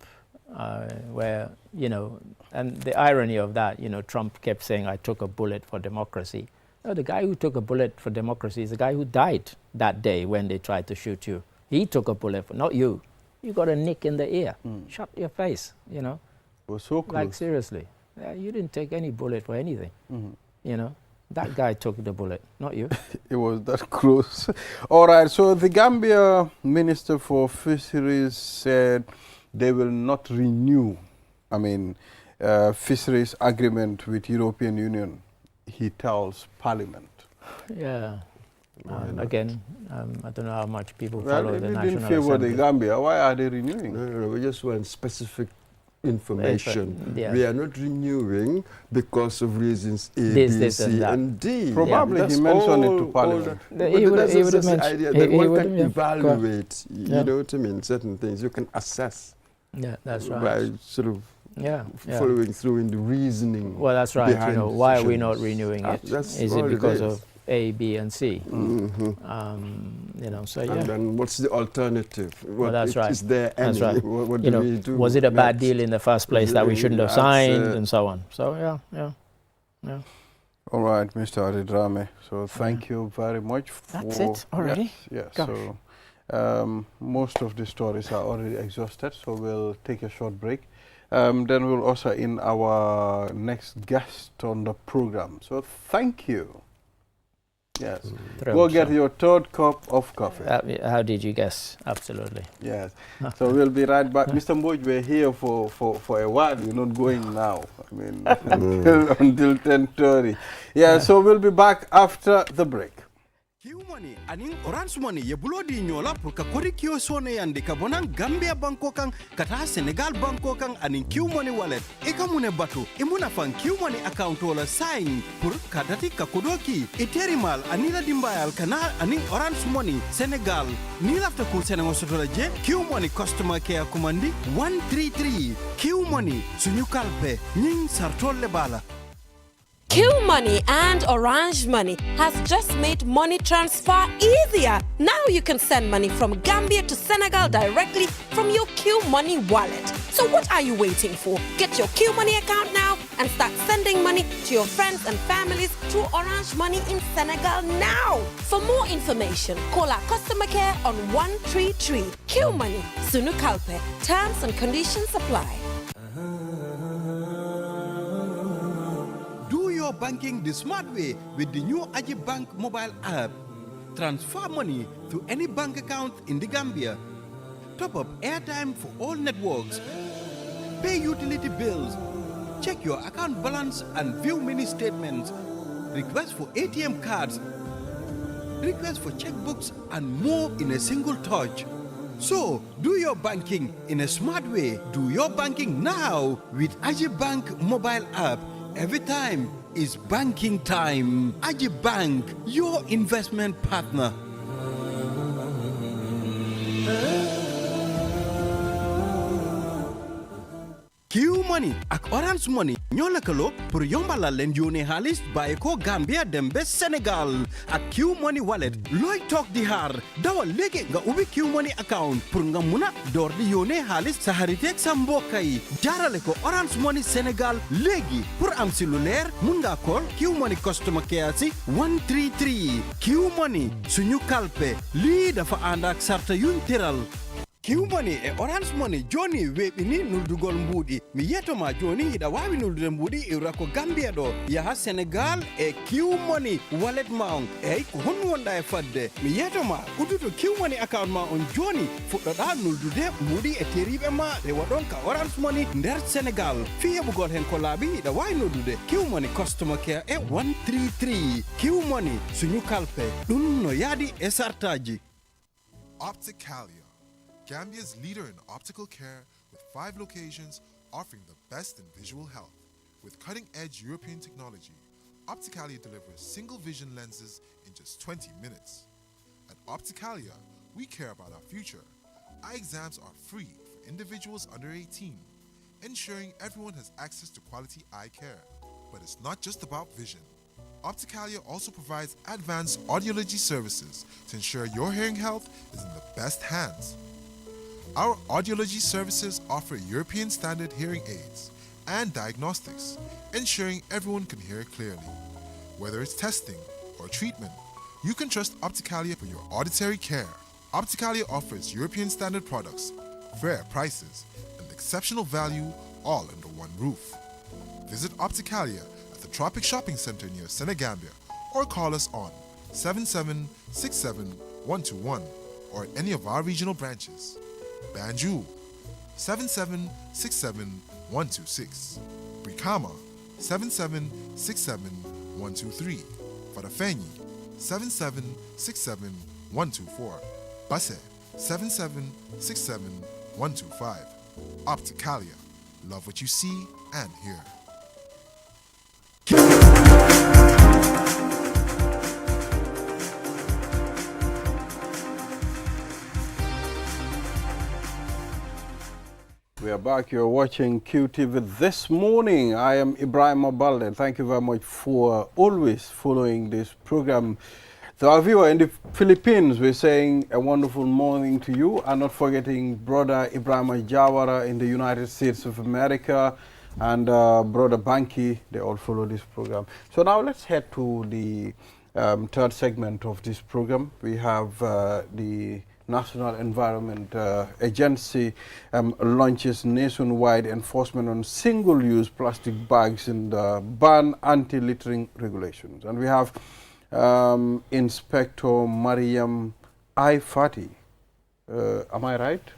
where, you know, and the irony of that, you know, Trump kept saying, I took a bullet for democracy. No, the guy who took a bullet for democracy is the guy who died that day when they tried to shoot you. He took a bullet for, not you. You got a nick in the ear. Shut your face, you know. It was so close. Like, seriously. You didn't take any bullet for anything, you know. That guy took the bullet, not you. It was that close. All right, so the Gambia Minister for Fisheries said they will not renew, fisheries agreement with European Union, he tells Parliament. Yeah. Again, I don't know how much people follow the National Assembly. They didn't favor the Gambia. Why are they renewing? No, we just want specific information. We are not renewing because of reasons A, B, C, and D. Probably he mentioned it to Parliament. He would have idea that one can evaluate, you know what I mean, certain things. You can assess. Yeah, that's right. By sort of following through in the reasoning. Well, that's right. You know, why are we not renewing it? Is it because of A, B, and C? You know, so And then what's the alternative? Well, that's right. Is there any? That's right. What do we do? Was it a bad deal in the first place that we shouldn't have signed, and so on? So yeah. All right, Mr. Aridrame. So thank you very much. That's it already? Yes. So most of the stories are already exhausted, so we'll take a short break. Then we'll also in our next guest on the program. So thank you. Yes. Go get your third cup of coffee. How did you guess? Absolutely. Yes. So we'll be right back. Mr. Mboj, we're here for a while. We're not going now. Until 10:30. Yeah, so we'll be back after the break. Money aning orange money ye bulo di nyola pour ka kori kio sone yandi ka bonan Gambia banko kan kata Senegal banko kan aning Q money wallet e ka mune batu e muna fan Q money account wala sign pour ka dati ka kodoki e terimal anila dimbayal kana aning orange money Senegal ni lafta ku Senegal sotola je Q money customer care commandi 133 Q money sunyu kalpe ning sartolle bala. Q Money and Orange Money has just made money transfer easier. Now you can send money from Gambia to Senegal directly from your Q Money wallet. So what are you waiting for? Get your Q Money account now and start sending money to your friends and families through Orange Money in Senegal now. For more information, call our customer care on 133. Q Money, Sunu Kalpe. Terms and conditions apply. Do your banking the smart way with the new Aji Bank mobile app. Transfer money to any bank account in the Gambia. Top up airtime for all networks. Pay utility bills. Check your account balance and view mini statements. Request for ATM cards. Request for checkbooks and more in a single touch. So, do your banking in a smart way. Do your banking now with Aji Bank mobile app. Every time is banking time. Aji Bank, your investment partner. Q Money ak Orange Money ñoo lëkkaloo pour yombalal leen yónnee xaalis bàyyi ko Gambia dem ba Sénégal ak Q Money wallet looy toog di xaar dawal léegi nga ubbi Q Money account pour nga mun a door di yónnee xaalis sa xarit ak sa mbokk yi jaarale ko Orange Money Sénégal léegi pour am si lu leer mun ngaa call Q Money customer care si 133 Q Money suñu kalpe lii dafa ànd ak sarta yuñ tëral. Q Money e Orange Money joni weɓini nuldugol mbuuɗi mi yetoma joni hiɗa wawi nuldude mbuuɗi iwra ko Gambia ɗo yaha Sénégal e Q Money wallet ma on eyyi ko honno wonɗa e fadde mi yetoma udduto Q Money account ma on joni fuɗɗoɗa nuldude mbuuɗi e teriɓe ma rewa ɗon ka Orange Money nder Sénégal fi heɓugol hen ko laaɓi hiɗa wawi noddude Q Money customer care e 133 Q Money suñu kalpe ɗum no yaadi e sartaji. Opticalia, Gambia's leader in optical care with 5 locations offering the best in visual health. With cutting-edge European technology, Opticalia delivers single vision lenses in just 20 minutes. At Opticalia, we care about our future. Eye exams are free for individuals under 18, ensuring everyone has access to quality eye care. But it's not just about vision. Opticalia also provides advanced audiology services to ensure your hearing health is in the best hands. Our audiology services offer European standard hearing aids and diagnostics, ensuring everyone can hear clearly. Whether it's testing or treatment, you can trust Opticalia for your auditory care. Opticalia offers European standard products, fair prices, and exceptional value all under one roof. Visit Opticalia at the Tropic Shopping Center near Senegambia or call us on 7767-121 or any of our regional branches. Banjul 7767-126, Brikama 7767-123, Farafenni 7767-124, Basse 7767-125. Opticalia, love what you see and hear. We are back. You're watching QTV this morning. I am Ibrahim Abalde. Thank you very much for always following this program. To our viewer in the Philippines, we're saying a wonderful morning to you, and not forgetting brother Ibrahim Jawara in the United States of America and brother Banki. They all follow this program. So now let's head to the third segment of this program. We have the National Environment Agency launches nationwide enforcement on single-use plastic bags and ban anti-littering regulations. And we have Inspector Mariam I. Fati, am I right?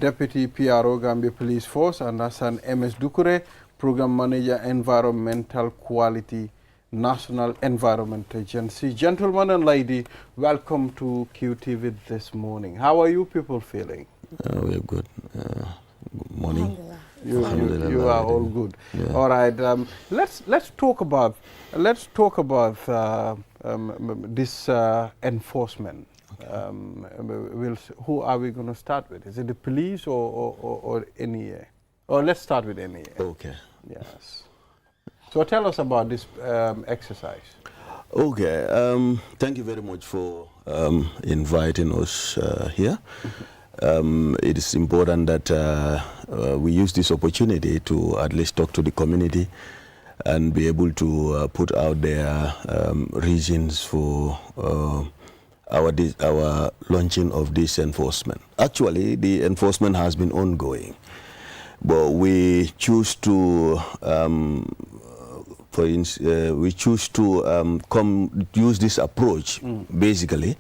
Deputy PRO Gambia Police Force, and Hassan MS Dukure, Program Manager Environmental Quality National Environment Agency. Gentlemen and lady, welcome to QTV this morning. How are you people feeling? We're good. Good morning. You are all good. Yeah. All right. Let's talk about this enforcement. Okay. Who are we going to start with? Is it the police or NEA? Or let's start with NEA. Okay. Yes. So tell us about this exercise. Okay. Thank you very much for inviting us here. it is important that we use this opportunity to at least talk to the community and be able to put out their reasons for our launching of this enforcement. Actually, the enforcement has been ongoing, but we choose to, use this approach, basically,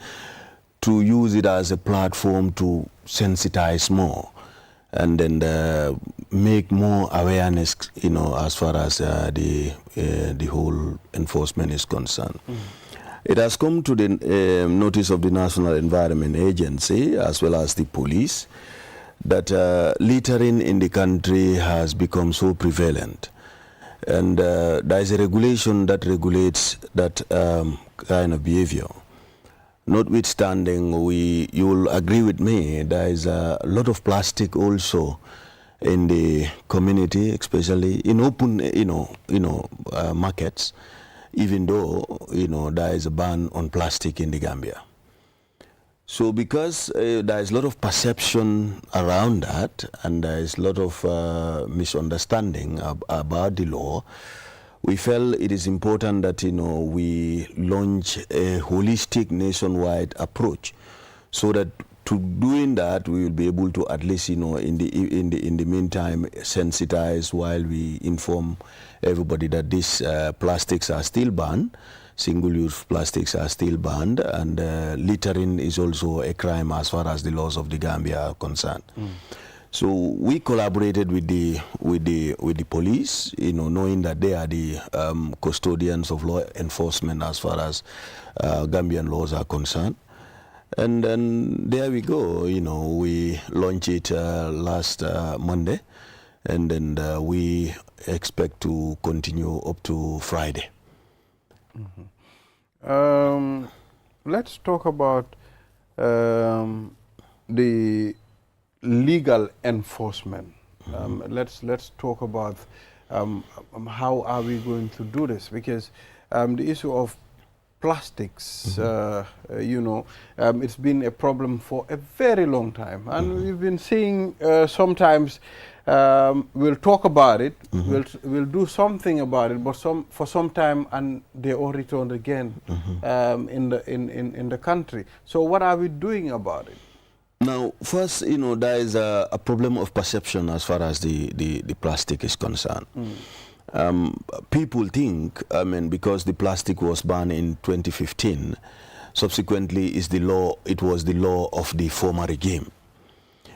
to use it as a platform to sensitize more and then make more awareness, as far as the whole enforcement is concerned. It has come to the notice of the National Environment Agency as well as the police that littering in the country has become so prevalent. And there is a regulation that regulates that kind of behavior. Notwithstanding, you will agree with me, there is a lot of plastic also in the community, especially in open, markets, even though, there is a ban on plastic in the Gambia. So because there is a lot of perception around that, and there is a lot of misunderstanding about the law, we felt it is important that we launch a holistic nationwide approach, so that to doing that we will be able to at least in the meantime sensitize while we inform everybody that these plastics are still banned, single-use plastics are still banned, and littering is also a crime as far as the laws of the Gambia are concerned. So we collaborated with the police, knowing that they are the custodians of law enforcement as far as Gambian laws are concerned. And then there we go. We launched it last Monday, and then we expect to continue up to Friday. Let's talk about the legal enforcement. Let's talk about how are we going to do this, because the issue of plastics, it's been a problem for a very long time, and we've been seeing sometimes we'll talk about it, we'll do something about it, but for some time, and they all return again in the country. So what are we doing about it? Now, first, there is a problem of perception as far as the plastic is concerned. People think, because the plastic was banned in 2015, subsequently it was the law of the former regime.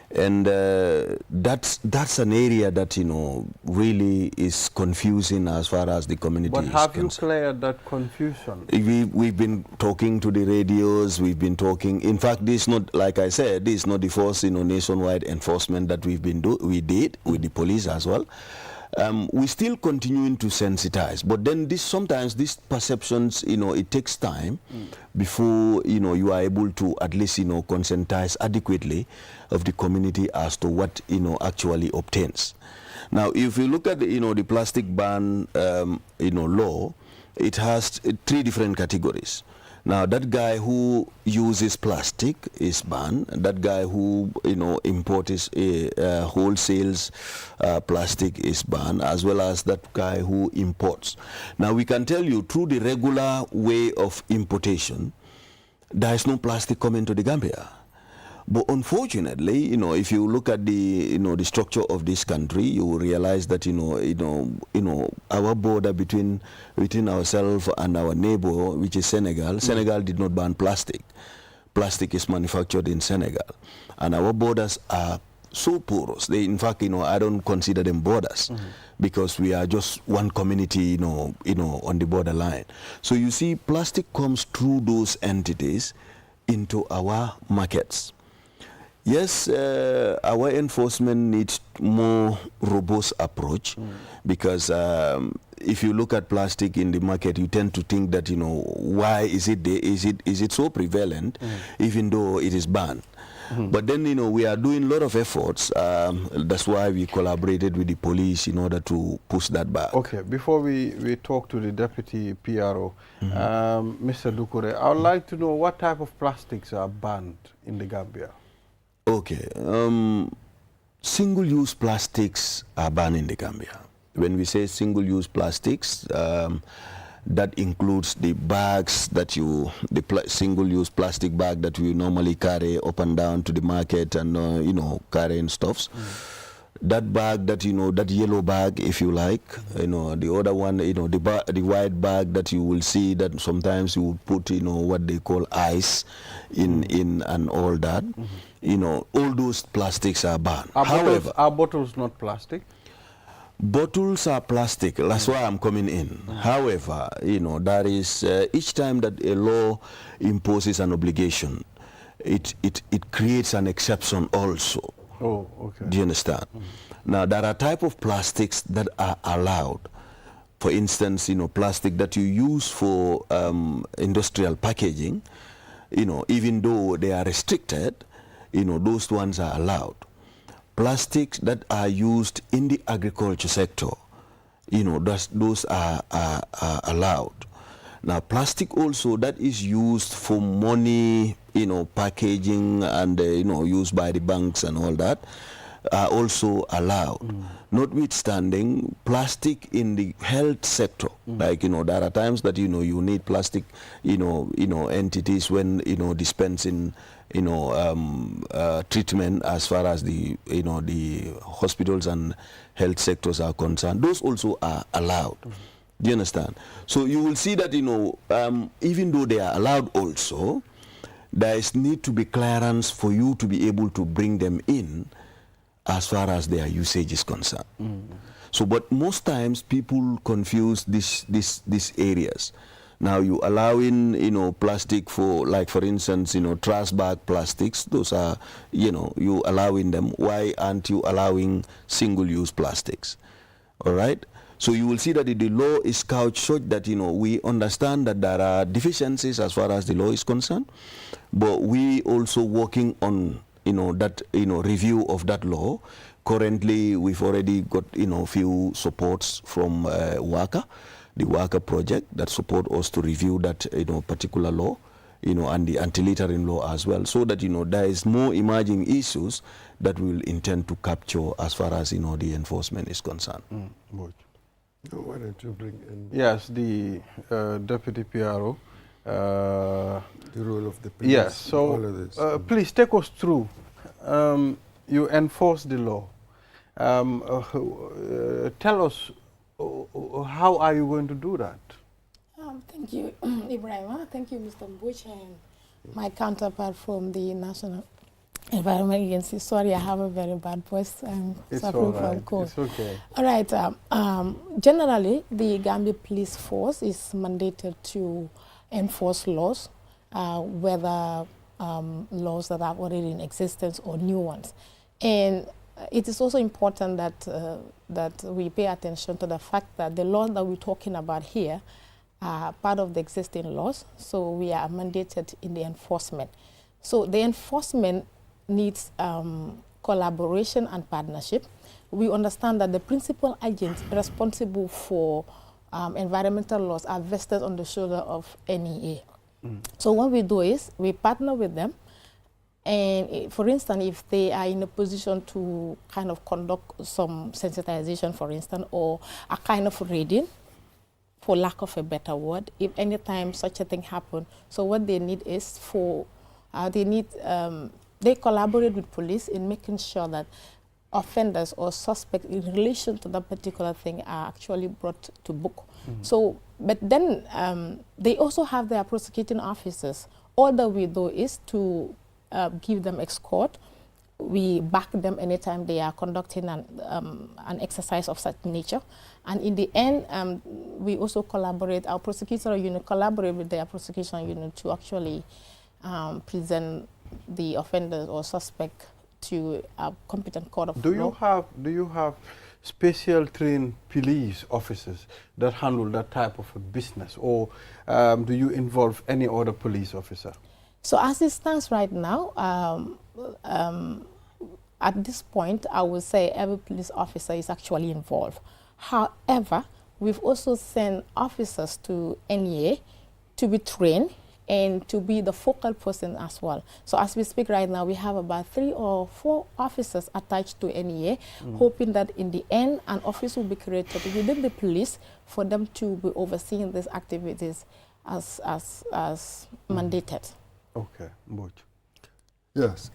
And that's an area that, really is confusing as far as the community is concerned. But have you cleared that confusion? We've been talking to the radios, we've been talking. In fact, this is not, like I said, this is not the first, nationwide enforcement that we did with the police as well. We're still continuing to sensitize, but then sometimes these perceptions, it takes time before, you are able to at least, conscientize adequately of the community as to what, actually obtains. Now, if you look at, the plastic ban, law, it has 3 different categories. Now, that guy who uses plastic is banned. That guy who, imports wholesales plastic is banned, as well as that guy who imports. Now, we can tell you through the regular way of importation, there is no plastic coming to the Gambia. But unfortunately, if you look at the, the structure of this country, you will realize that, our border between ourselves and our neighbor, which is Senegal, Senegal did not ban plastic. Plastic is manufactured in Senegal. And our borders are so porous. In fact, I don't consider them borders because we are just one community, on the borderline. So you see, plastic comes through those entities into our markets. Yes, our enforcement needs more robust approach because if you look at plastic in the market, you tend to think that, why is it there? Is it so prevalent, even though it is banned? But then, we are doing a lot of efforts. That's why we collaborated with the police in order to push that back. Okay, before we talk to the Deputy PRO, Mr. Dukure, I would like to know what type of plastics are banned in the Gambia? Okay. Single-use plastics are banned in the Gambia. When we say single-use plastics, that includes the bags that single-use plastic bag that we normally carry up and down to the market and, carrying stuffs. That bag that, that yellow bag, if you like, the other one, the white bag that you will see that sometimes you will put, what they call ice in and all that. All those plastics are banned. However, are bottles not plastic? Bottles are plastic. That's why I'm coming in. However, that is each time that a law imposes an obligation, it creates an exception also. Oh, okay. Do you understand? Now, there are type of plastics that are allowed. For instance, plastic that you use for industrial packaging, even though they are restricted, those ones are allowed. Plastics that are used in the agriculture sector, those are allowed. Now, plastic also that is used for money, packaging and, used by the banks and all that, are also allowed. Notwithstanding, plastic in the health sector, like, there are times that, you need plastic, entities when, dispensing, treatment as far as the, the hospitals and health sectors are concerned. Those also are allowed. Do you understand? So you will see that, even though they are allowed also, there is need to be clearance for you to be able to bring them in as far as their usage is concerned. So, but most times people confuse these areas. Now you allow in, plastic for, like for instance, trash bag plastics, those are, you allowing them. Why aren't you allowing single-use plastics? All right? So you will see that the law is couched such that, we understand that there are deficiencies as far as the law is concerned, but we also working on, that, review of that law. Currently, we've already got, few supports from WACA, the WACA project that support us to review that, particular law, and the anti-littering law as well, so that, there is more emerging issues that we will intend to capture as far as, the enforcement is concerned. Why don't you bring in? Yes, the Deputy PRO. The role of the police. Yes, so all of this. Please take us through. You enforce the law. Tell us, how are you going to do that? Thank you, Ibrahim. Thank you, Mr. Bush, and my counterpart from the National Environment Agency. Sorry, I have a very bad voice. It's suffering all right. from cold. It's okay. All right. Generally, the Gambia Police Force is mandated to enforce laws, whether laws that are already in existence or new ones. And it is also important that we pay attention to the fact that the laws that we're talking about here are part of the existing laws, so we are mandated in the enforcement. So the enforcement needs collaboration and partnership. We understand that the principal agents responsible for environmental laws are vested on the shoulder of NEA. So what we do is we partner with them, and for instance, if they are in a position to kind of conduct some sensitization, for instance, or a kind of reading, for lack of a better word, if any time such a thing happens, so what they need is they collaborate with police in making sure that offenders or suspects in relation to that particular thing are actually brought to book. So, but then they also have their prosecuting officers. All that we do is to give them escort. We back them anytime they are conducting an exercise of such nature. And in the end, we also collaborate, our prosecutor unit collaborate with their prosecution unit to actually present the offenders or suspect to a competent court of law. Do you have special trained police officers that handle that type of a business, or do you involve any other police officer? So as it stands right now, at this point, I would say every police officer is actually involved. However, we've also sent officers to NEA to be trained and to be the focal person as well. So as we speak right now, we have about 3 or 4 officers attached to NEA, hoping that in the end, an office will be created within the police for them to be overseeing these activities as mandated. Okay, Mboj. Yes,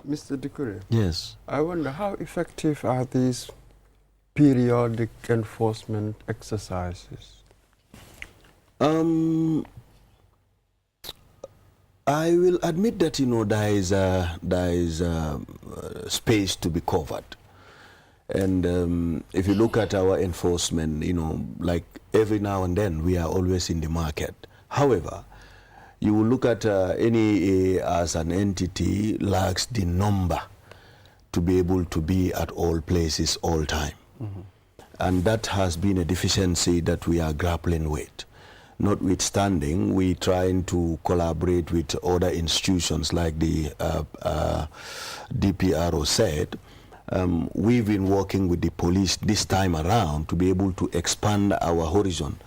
Mr. Dikure. Yes. I wonder how effective are these periodic enforcement exercises? I will admit that there is space to be covered, and if you look at our enforcement, like every now and then we are always in the market. However, you will look at NEA as an entity lacks the number to be able to be at all places all time, and that has been a deficiency that we are grappling with. Notwithstanding, we trying to collaborate with other institutions like the DPRO said. We've been working with the police this time around to be able to expand our horizon,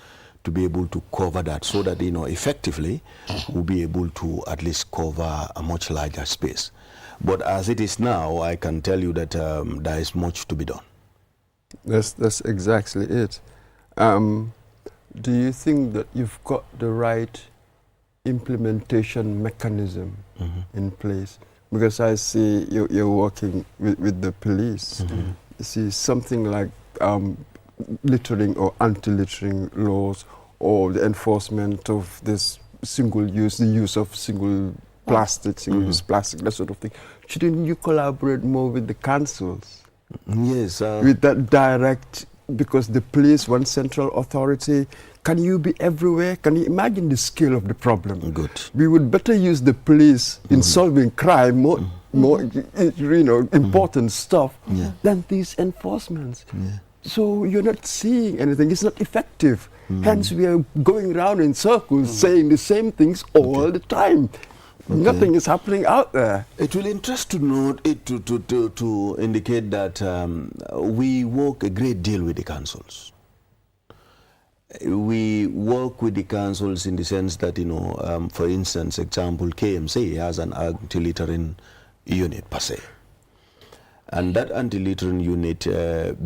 to be able to cover that, so that effectively we'll be able to at least cover a much larger space. But as it is now, I can tell you that there is much to be done. That's exactly it. Do you think that you've got the right implementation mechanism in place? Because I see you're working with the police. You see something like littering or anti-littering laws, or the enforcement of this single-use, the use of single plastic, single-use plastic, that sort of thing. Shouldn't you collaborate more with the councils? Yes. With that direct, because the police, one central authority, can you be everywhere? Can you imagine the scale of the problem? Good. We would better use the police in solving crime, more important stuff than these enforcements. So you're not seeing anything. It's not effective. Hence, we are going around in circles saying the same things all the time. Nothing is happening out there. It will interest to note to indicate that we work a great deal with the councils. We work with the councils in the sense that, for instance, example, KMC has an anti-littering unit per se. And that anti-littering unit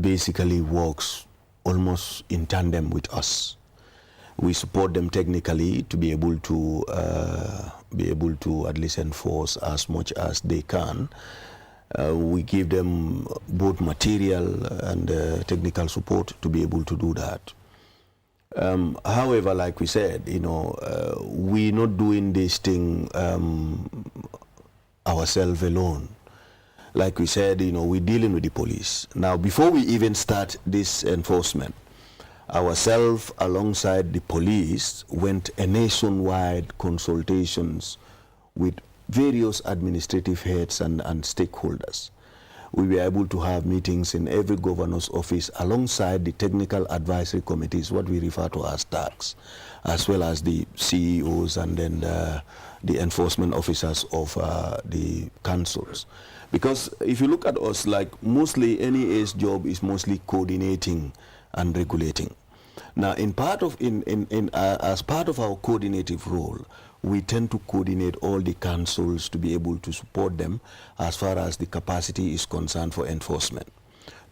basically works almost in tandem with us. We support them technically to be able to at least enforce as much as they can. We give them both material and technical support to be able to do that. However, like we said, we're not doing this thing ourselves alone. Like we said, we're dealing with the police. Now, before we even start this enforcement, ourselves alongside the police went a nationwide consultations with various administrative heads and stakeholders. We were able to have meetings in every governor's office alongside the technical advisory committees, what we refer to as TACs, as well as the CEOs and then the enforcement officers of the councils. Because if you look at us, like mostly NEA's job is mostly coordinating and regulating. Now, as part of our coordinative role, we tend to coordinate all the councils to be able to support them as far as the capacity is concerned for enforcement.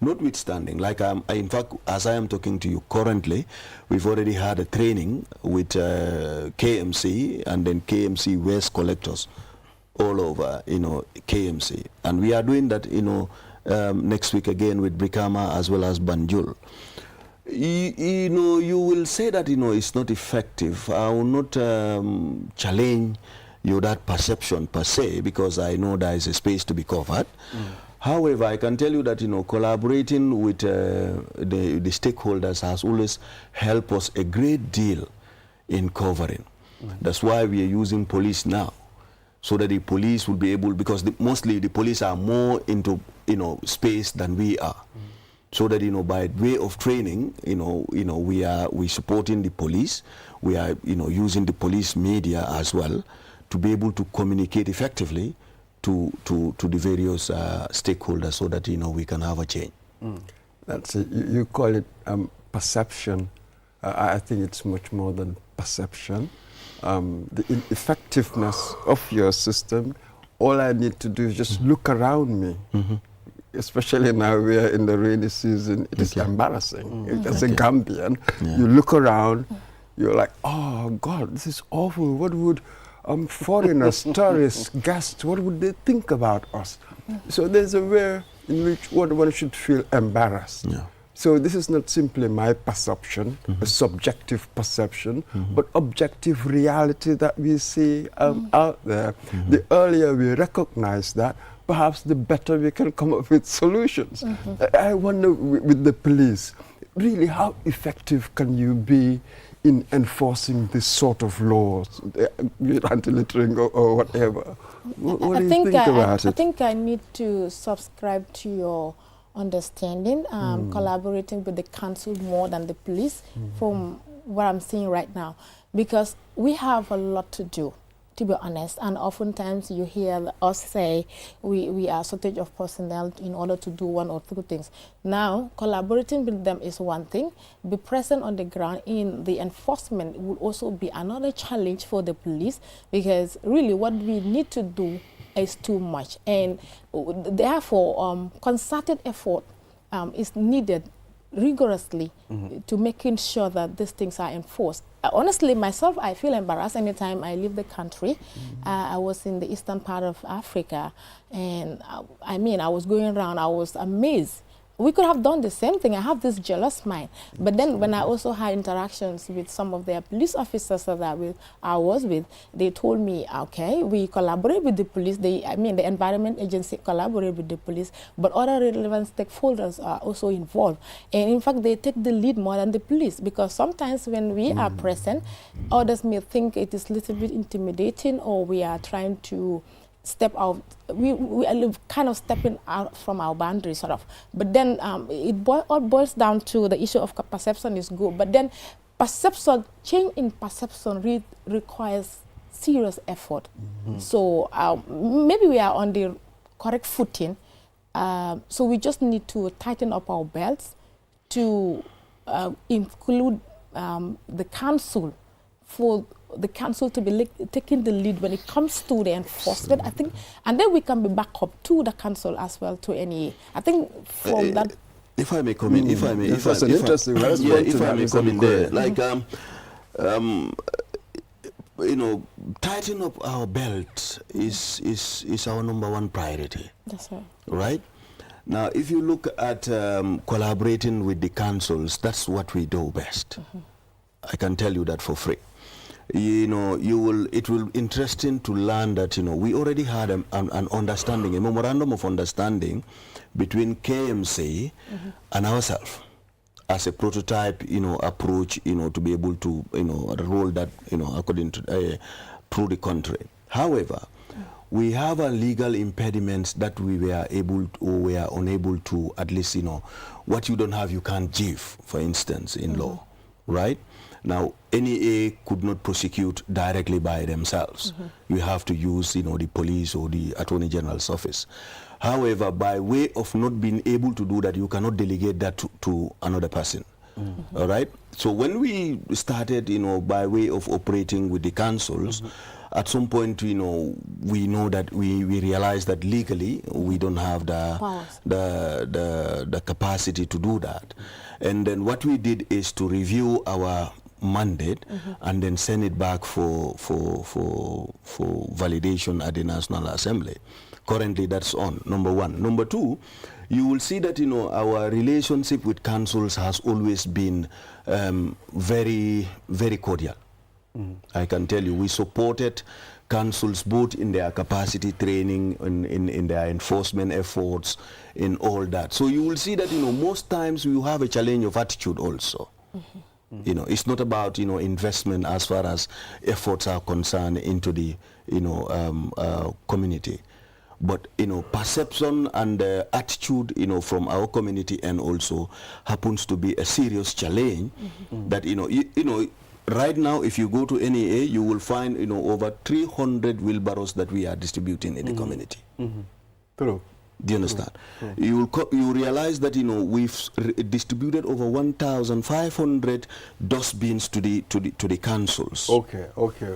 Notwithstanding, like in fact, as I am talking to you currently, we've already had a training with KMC and then KMC waste collectors all over, KMC. And we are doing that, next week again with Brikama as well as Banjul. You will say that, it's not effective. I will not challenge that perception per se, because I know there is a space to be covered. However, I can tell you that, collaborating with the stakeholders has always helped us a great deal in covering. That's why we are using police now, so that the police will be able, because mostly the police are more into, space than we are. So that, by way of training, we supporting the police. We are, using the police media as well to be able to communicate effectively to the various stakeholders, so that, we can have a change. That's it. You call it perception. I think it's much more than perception. the ineffectiveness of your system, all I need to do is just look around me. Especially now we are in the rainy season, it is embarrassing. As a Gambian, you look around, you're like, oh God, this is awful. What would foreigners, tourists, guests, what would they think about us? So there's a way in which one should feel embarrassed. So this is not simply my perception, a subjective perception, but objective reality that we see out there. The earlier we recognize that, perhaps the better we can come up with solutions. I wonder with the police, really how effective can you be in enforcing this sort of laws, anti-littering or whatever? What do you think about it? I think I need to subscribe to your understanding, collaborating with the council more than the police from what I'm seeing right now, because we have a lot to do, to be honest, and oftentimes you hear us say we are shortage of personnel in order to do one or two things. Now, collaborating with them is one thing. Be present on the ground in the enforcement will also be another challenge for the police, because really what we need to do is too much, and therefore concerted effort is needed rigorously to making sure that these things are enforced. Honestly, myself, I feel embarrassed anytime I leave the country. I was in the eastern part of Africa, and I mean, I was going around, I was amazed. We could have done the same thing. I have this jealous mind. But then when I also had interactions with some of their police officers that I was with, they told me, okay, we collaborate with the police. The Environment Agency collaborate with the police, but other relevant stakeholders are also involved. And in fact, they take the lead more than the police, because sometimes when we are present, others may think it is a little bit intimidating, or we are trying to step out, we are kind of stepping out from our boundaries, sort of. But then all boils down to the issue of perception is good, but then perception, change in perception requires serious effort. So maybe we are on the correct footing, so we just need to tighten up our belts to include the council, for the council to be taking the lead when it comes to the enforcement, I think, and then we can be back up to the council as well, to NEA. I think from that. If I may come in, if I may come in there, like you know, tighten up our belt is our #1 priority. That's right. Right. Now, if you look at collaborating with the councils, that's what we do best. I can tell you that for free. You know, it will be interesting to learn that, you know, we already had an understanding, a memorandum of understanding between KMC and ourselves as a prototype, you know, approach, you know, to be able to, you know, roll that, you know, according to through the country. However, we have a legal impediments that we were able to, or we are unable to, at least, you know, what you don't have, you can't give, for instance, in law, right? Now, NEA could not prosecute directly by themselves. You have to use, you know, the police or the Attorney General's office. However, by way of not being able to do that, you cannot delegate that to another person. All right? So when we started, you know, by way of operating with the councils, at some point, you know, we know that we realized that legally we don't have the capacity to do that. And then what we did is to review our mandate and then send it back for validation at the National Assembly. Currently, that's on, #1. #2, you will see that, you know, our relationship with councils has always been very, very cordial. I can tell you, we supported councils both in their capacity training, in their enforcement efforts, in all that. So you will see that, you know, most times you have a challenge of attitude also. You know, it's not about, you know, investment as far as efforts are concerned into the, you know, community. But, you know, perception and attitude, you know, from our community and also happens to be a serious challenge that, you know, right now, if you go to NEA, you will find, you know, over 300 wheelbarrows that we are distributing in the community. True. Do you understand? You realize that we've distributed over 1,500 dustbins to the councils. Okay.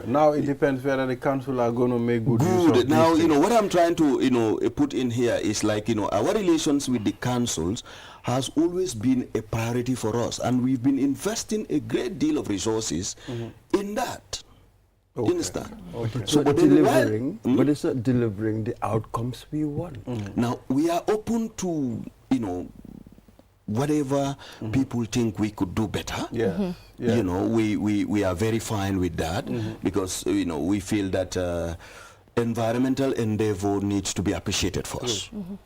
Now it depends whether the council are going to make good use of now these what I'm trying to put in here is like our relations with the councils has always been a priority for us, and we've been investing a great deal of resources in that. Okay. You understand? Okay. So but delivering, but it's not delivering the outcomes we want. Now we are open to whatever people think we could do better. Yeah. We are very fine with that because we feel that environmental endeavor needs to be appreciated first. Do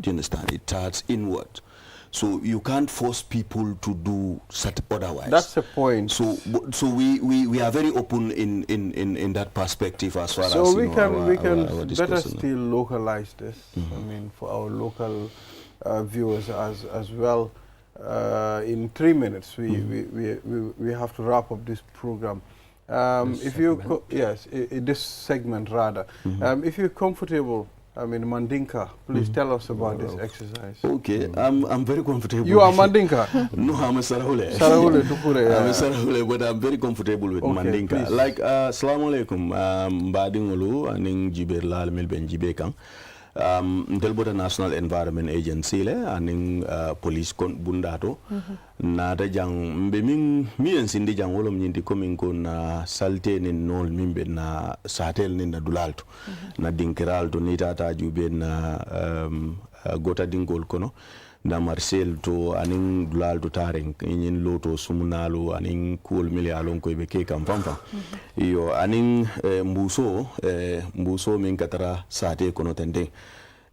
you understand? It starts inward. So you can't force people to do otherwise. That's the point. So we are very open in that perspective as far as we can our better still localize this. I mean, for our local viewers as well. In 3 minutes, we have to wrap up this program. This segment rather. If you're comfortable. I mean, Mandinka, please tell us about this exercise. Okay, I'm very comfortable. You are Mandinka? No, I'm a Sarahule. Sarahule, Tukure. I'm a Sarahule, but I'm very comfortable with Mandinka. Please. Like, Assalamu alaikum, Badingulu, aning Jiber Lal Milben Jibekang. Ndelbota National Environment Agency le aning police bundato na jang mbe mi en sindi jang wolom nyindi komin ko na salte ni nol mimbe na satel ni na dulalto na dinkiral to ni tata jube na gota dingol kono na Marcel to aning dulalto tareng nyin loto sumunalu aning cool milialon ko be ke kam pampa yo aning mbuso min katara sate kono tende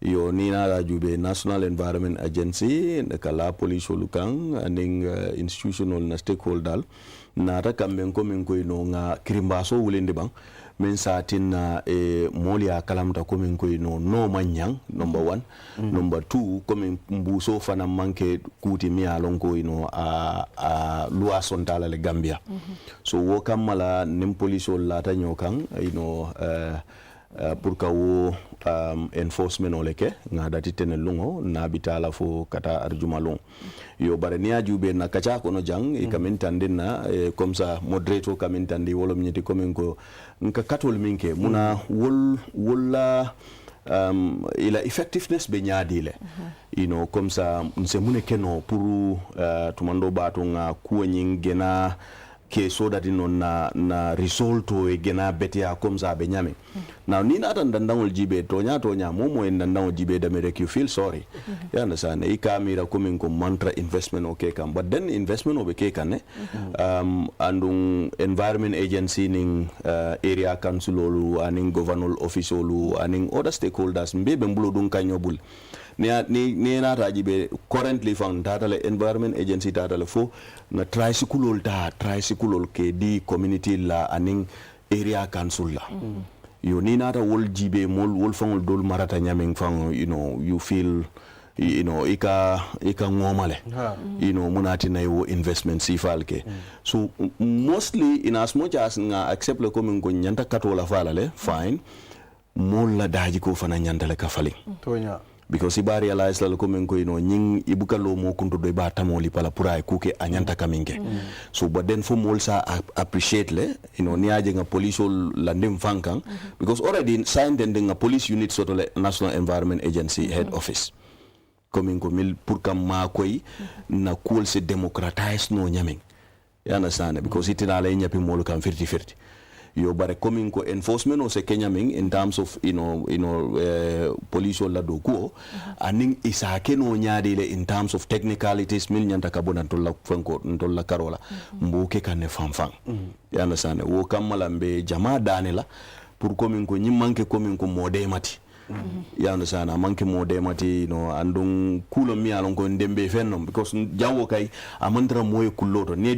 yo ni na jube National Environment Agency kala police lukang aning institutional na stakeholder na ta kamben ko min ko nga kirimbaso wulende bang men satin na molia kalamta ko min ko no manyang number 1 number 2 ko min mbuso fana manke kuti mi alon ko a loi sontala le Gambia so wo kamala nim police lata nyokan pour ka wo enforcement oleke nga dati tene lungo na bitala fo kata arjumalon yo bare ni ajube na kacha kono jang e kamentande na comme ça moderator kamentande wolom nyeti comme ko nka katol minke muna wolla ila effectiveness be nyaadile comme ça nse mune keno pour tumando bato nga kuwenyin gena ke so that na result e gena betia comme ça be nyame now ni na tan dandangol jibe tonya momo en dandangol jibe da make you feel sorry you understand e kamira coming ko mantra investment okay kam but then investment okay kan andung environment agency ning area council olu aning governor office olu aning other stakeholders mbebe mbulo dun kanyobul ni na tajibe currently found tatale environment agency tatale fo na tricycle ke di community la aning area council la yo ni na ta wol jibe wol fangol dol marata nyameng fang you feel ika ngomale munati na yo investment sifalke so mostly in as much as nga accept le comme ko nyanta katola falale fine mol la daji ko fana nyanta le kafali tonya because iba realize la ko men ko nying ibuka lo mo kunto do ba tamoli pala pura kuke anyanta kaminge so but then for mol sa appreciate le ni aje nga police la ndim fankan because already signed nga police unit soto le National Environment Agency head office coming ko mil pour kam ma koy na cool se democratize no nyaming you understand because itina la nyapi mol kam 50-50 yo bare coming ko enforcement o se Kenya ming in terms of police la dokuo aning isake no nyaadile in terms of technicalities mil nyanta kabona tolla fanko tolla karola mbuke kanne fanfang you understand wo kamala mbe jama danela pour coming ko nyimmanke coming ko modemati you understand manke modemati andung kulo mi alon ko ndembe fennom because jawo kay amandra moy kulloto ne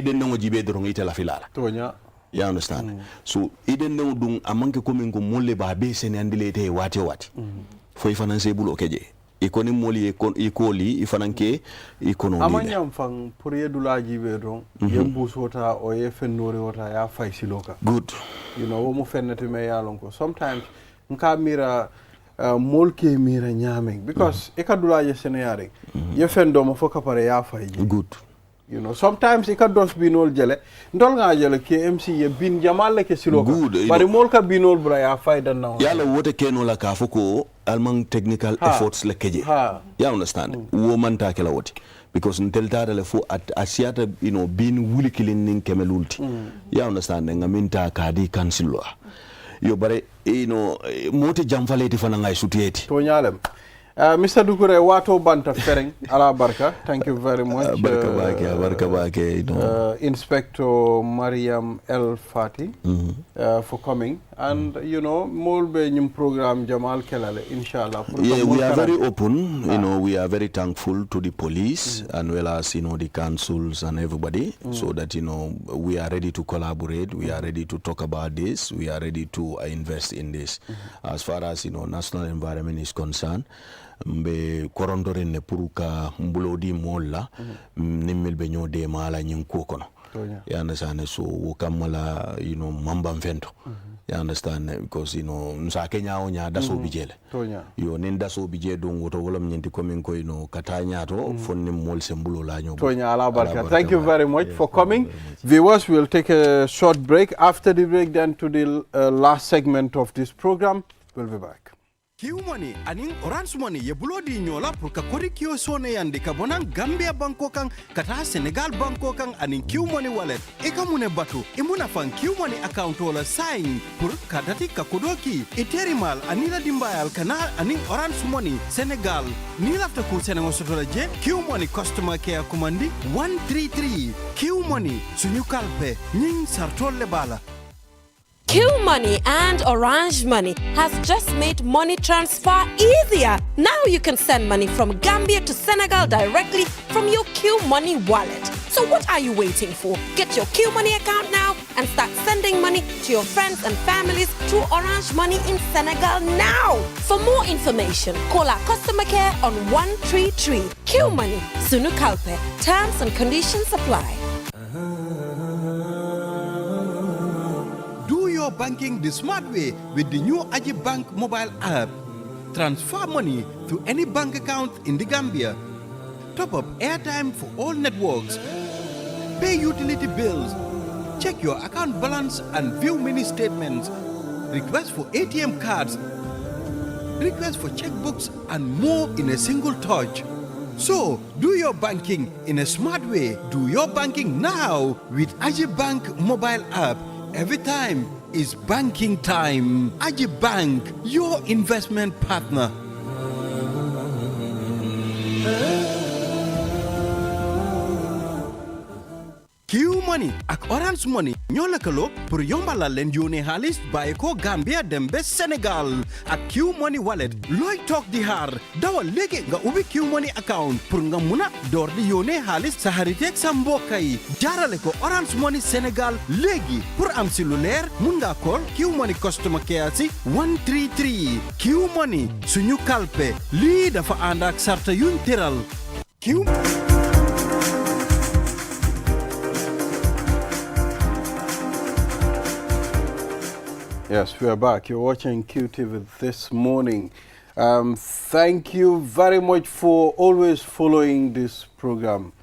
den ngo jibe do ngi tela filala tonya you understand so iden no dum amanke komin ko molle ba be sen andilete wati fo finance bulo keje ikoni moli ikoli ifananke economy amanyam fang pour yedula jibe don yembu sota o ye fennori wota ya fay siloka good wo mo fennete me yalon ko sometimes nka mira molke mira nyaming because ikadula je seneyari ye fendo mo foka pare ya fayji good. You know, sometimes ikados binol jele ndol nga jele KMC ye bin jamal ke siloka bari molka binol bra ya fayda na yalla wote keno la ka foko alman technical efforts le keje ya understand wo man ta kala wote because until that le fo at asiata you know bin wuli kilin nin kemelulti ya understand nga minta ka di kansilo yo bare you know mote jamfaleti fana ngay sutiyeti to nyalem Mr. Dukure, wato banta fereng ala barka. Thank you very much. Barka bake, you know. Inspector Mariam El Fati for coming. And, you know, molbe nyum program Jamal Kelale, inshallah. Yeah, we are very open. You know, we are very thankful to the police and well as, you know, the councils and everybody so that, you know, we are ready to collaborate. We are ready to talk about this. We are ready to invest in this. As far as, you know, national environment is concerned, mbe korondore ne puruka mbulodi molla nimmel be nyode mala nyin kokono you understand so wokamala you know mamba mfento you understand because you know nsa kenya onya daso bijele yo nen daso bije don woto wolam nyenti komin ko you know katanya to fonni mol sembulo la nyobo tonya ala barka. Thank you very much for coming. Viewers, we'll take a short break. After the break, then to the last segment of this program. We'll be back. Kiu money aning orange money ye bulodi nyola pour ka kori kio sone yandi ka bonan Gambia banko kang kata Senegal banko kang aning Kiu money wallet eka mune batu imuna fan Kiu money account wala sign pour kadati ka kodoki iterimal anila dimbayal kana aning orange money Senegal ni lafta ku senengo sotola je Kiu money customer care kumandi 133 Kiu money sunyu kalpe nying sartole bala. Q Money and Orange Money has just made money transfer easier. Now you can send money from Gambia to Senegal directly from your Q Money wallet. So what are you waiting for? Get your Q Money account now and start sending money to your friends and families through Orange Money in Senegal now. For more information, call our customer care on 133. Q Money, Sunu Kalpe. Terms and conditions apply. Banking the smart way with the new Aji Bank mobile app. Transfer money to any bank account in the Gambia. Top up airtime for all networks. Pay utility bills. Check your account balance and view mini statements. Request for ATM cards. Request for checkbooks and more in a single touch. So, do your banking in a smart way. Do your banking now with Aji Bank mobile app. Every time is banking time. Aji Bank, your investment partner. Q Money ak Orange Money ñoo lëkkaloo pour yombalal leen yónnee xaalis bàyyi ko Gambia dem ba Sénégal ak Q Money wallet looy toog di xaar dawal léegi nga ubbi Q Money account pour nga mun a door di yónnee xaalis sa xariteeg sa mbokk yi jaarale ko Orange Money Sénégal léegi pour am si lu leer mun nga call Q Money customer care si 133 Q Money suñu kalpe lii dafa ànd ak sarta yuñ tëral Q. Yes, we are back. You're watching QTV this morning. Thank you very much for always following this program.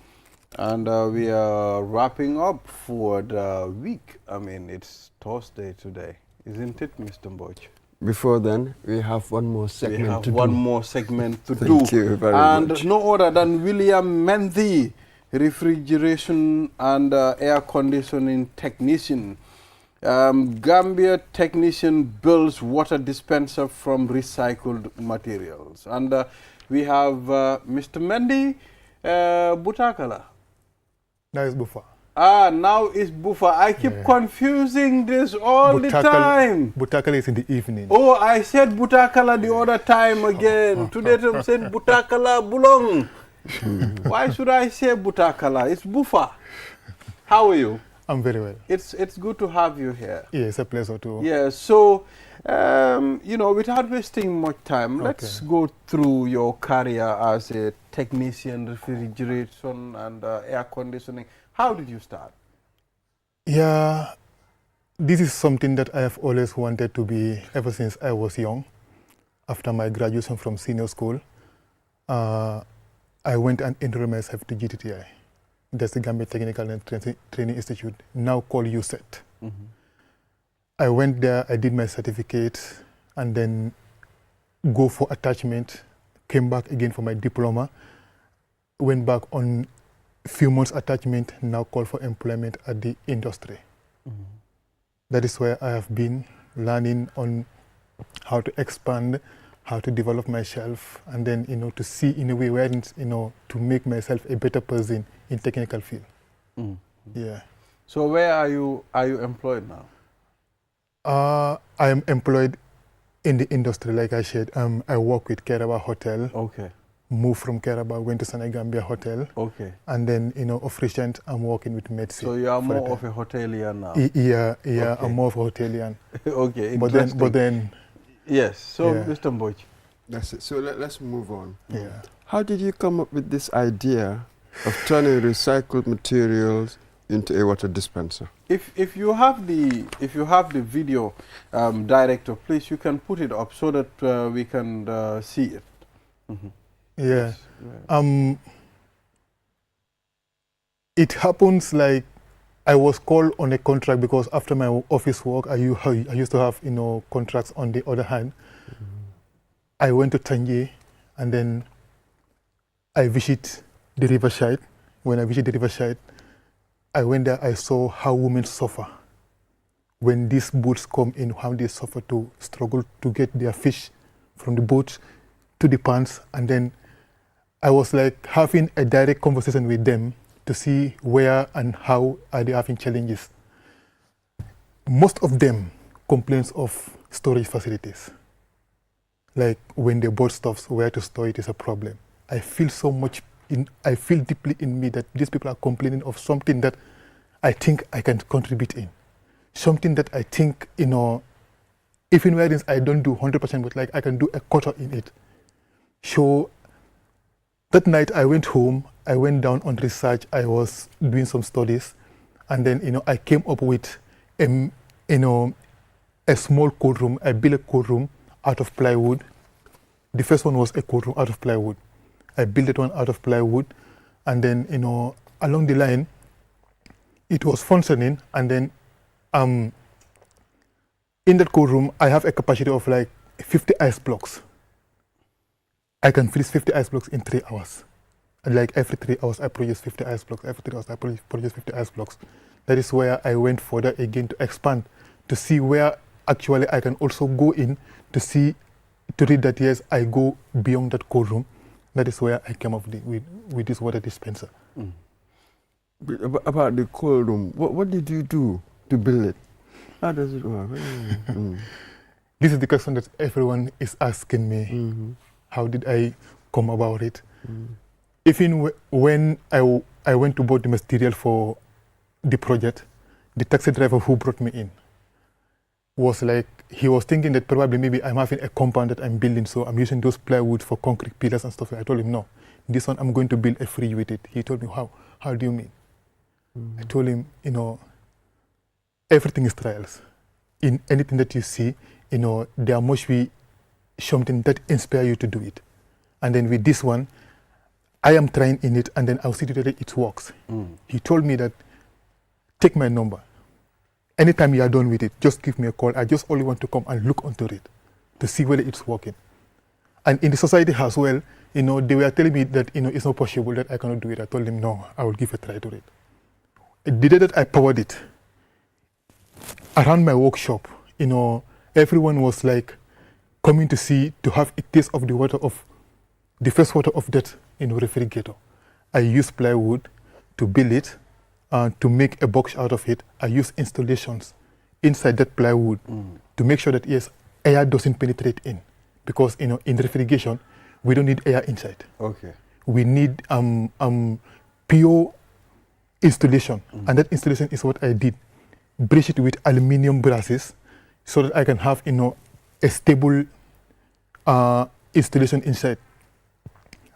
And we are wrapping up for the week. I mean, it's Thursday today, isn't it, Mr. Mboch? Before then, we have one more segment we have to one do. more segment to do. Thank you very much. And no other than William Mendy, refrigeration and air conditioning technician. Gambia technician builds water dispenser from recycled materials. And we have Mr. Mendy Butakala. Now it's Bufa. Ah, now it's Bufa. I keep confusing this all the time. Butakala is in the evening. Oh, I said Butakala the other time again. Today I said Butakala Bulong. Why should I say Butakala? It's Bufa. How are you? I'm very well. It's good to have you here. Yeah, it's a pleasure to. Yeah, so, you know, without wasting much time, let's go through your career as a technician, refrigeration and air conditioning. How did you start? Yeah, this is something that I have always wanted to be ever since I was young. after my graduation from senior school, I went and enrolled myself to GTTI. That's the Gambia Technical and Training Institute, now called USET. I went there, I did my certificate, and then go for attachment, came back again for my diploma, went back on a few months attachment, now called for employment at the industry. That is where I have been learning on how to expand, how to develop myself, and then, to see in a way where, to make myself a better person in technical field. Yeah. So where are you employed now? I am employed in the industry, like I said. I work with Keraba Hotel. Okay. Moved from Keraba, went to Senegambia Hotel. Okay. And then, of recent, I'm working with Medsi. So you are more of a hotelier now? Yeah, okay. I'm more of a hotelier. Okay, interesting. But then... Yes, so yeah. Mr. Mboch. That's it. So let's move on. Yeah. How did you come up with this idea of turning recycled materials into a water dispenser? If you have the video, director, please, you can put it up so that we can see it. Yeah. Yes. It happens like I was called on a contract because after my office work, I used to have contracts on the other hand. I went to Tanje, and then I visit the riverside. When I visit the riverside, I went there, I saw how women suffer. When these boats come in, how they suffer to struggle to get their fish from the boats to the ponds. And then I was like having a direct conversation with them to see where and how are they having challenges. Most of them complains of storage facilities. Like when they bought stuff, where to store it is a problem. I feel deeply in me that these people are complaining of something that I think I can contribute in. Something that I think, even where I don't do 100%, but like I can do a quarter in it. So that night I went home, I went down on research, I was doing some studies, and then, I came up with, a small cold room. I built a cold room out of plywood. The first one was a cold room out of plywood. I built that one out of plywood, and then, along the line, it was functioning, and then in that cold room, I have a capacity of like 50 ice blocks. I can freeze 50 ice blocks in 3 hours. And like every 3 hours, I produce 50 ice blocks. Every 3 hours, I produce 50 ice blocks. That is where I went further again to expand, to see where actually I can also go in to see, to read that yes, I go beyond that cold room. That is where I came up with this water dispenser. About the cold room, what did you do to build it? How does it work? This is the question that everyone is asking me. How did I come about it? Even when I went to buy the material for the project, the taxi driver who brought me in was like, he was thinking that probably maybe I'm having a compound that I'm building, so I'm using those plywood for concrete pillars and stuff. I told him, no, this one I'm going to build a fridge with it. He told me, how do you mean? I told him, everything is trials. In anything that you see, there must be something that inspires you to do it. And then with this one, I am trying in it, and then I'll see that it works. He told me that, take my number. Anytime you are done with it, just give me a call. I just only want to come and look onto it to see whether it's working. And in the society as well, they were telling me that, it's not possible, that I cannot do it. I told them, no, I will give a try to it. The day that I powered it, around my workshop, everyone was like coming to see, to have a taste of the first water of that, refrigerator. I used plywood to build it, to make a box out of it. I used installations inside that plywood to make sure that, yes, air doesn't penetrate in. Because, in refrigeration, we don't need air inside. Okay. We need pure installation. And that installation is what I did. Brace it with aluminum brasses so that I can have, a stable installation inside.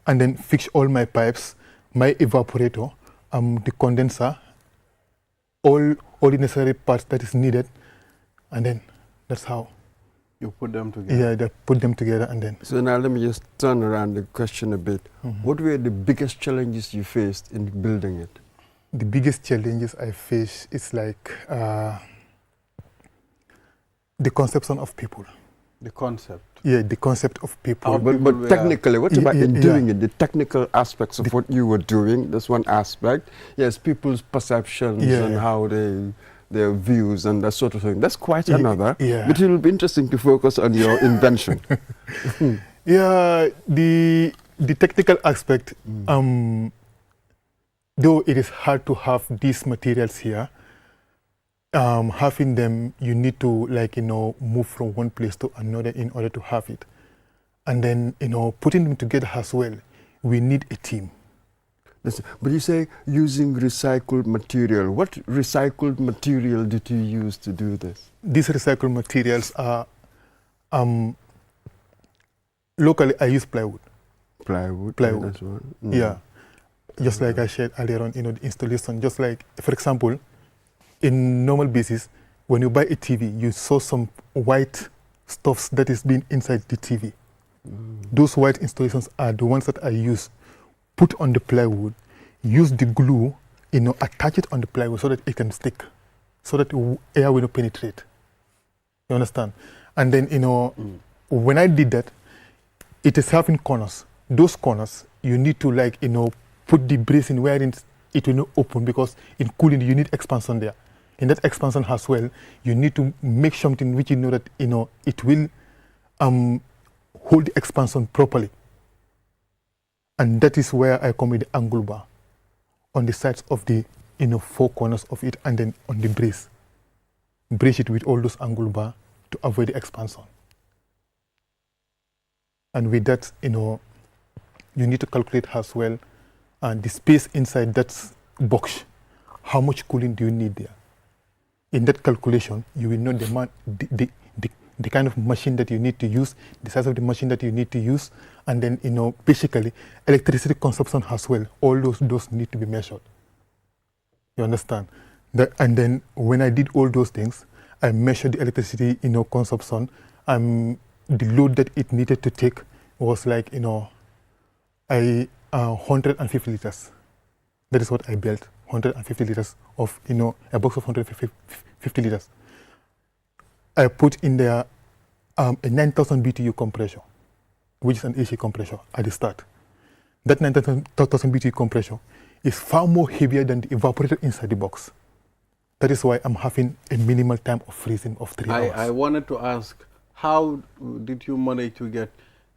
And then fix all my pipes, my evaporator, the condenser, all the necessary parts that is needed. And then that's how You put them together? Yeah, they put them together and then. So now let me just turn around the question a bit. What were the biggest challenges you faced in building it? The biggest challenges I face is like the conception of people. The concept? Yeah, the concept of people. But technically, what about in doing it? The technical aspects of what you were doing, that's one aspect. Yes, people's perceptions and how their views and that sort of thing. That's quite another. Yeah. But it will be interesting to focus on your invention. Yeah, the technical aspect, though it is hard to have these materials here, having them, you need to move from one place to another in order to have it. And then, putting them together as well, we need a team. But you say using recycled material. What recycled material did you use to do this? These recycled materials are, locally I use plywood. Plywood. Plywood. That's one. Yeah. Just like I said earlier on, the installation, just like, for example, in normal basis, when you buy a TV, you saw some white stuffs that is being inside the TV. Those white installations are the ones that I use. Put on the plywood, use the glue, attach it on the plywood so that it can stick, so that air will not penetrate. You understand? And then, when I did that, it is having corners. Those corners, you need to put the brace in where it will not open, because in cooling, you need expansion there. In that expansion as well, you need to make something which that, it will hold the expansion properly. And that is where I come with the angle bar on the sides of the four corners of it, and then on the brace. Brace it with all those angle bar to avoid the expansion. And with that, you need to calculate as well the space inside that box. How much cooling do you need there? In that calculation, you will know the kind of machine that you need to use, the size of the machine that you need to use, and then, basically, electricity consumption as well. All those need to be measured. You understand? And then, when I did all those things, I measured the electricity, consumption, and the load that it needed to take was 150 liters. That is what I built, 150 liters of, a box of 150 liters. I put in there a 9,000 BTU compressor, which is an AC compressor at the start. That 9,000 BTU compressor is far more heavier than the evaporator inside the box. That is why I'm having a minimal time of freezing of 3 hours. I wanted to ask, how did you manage to get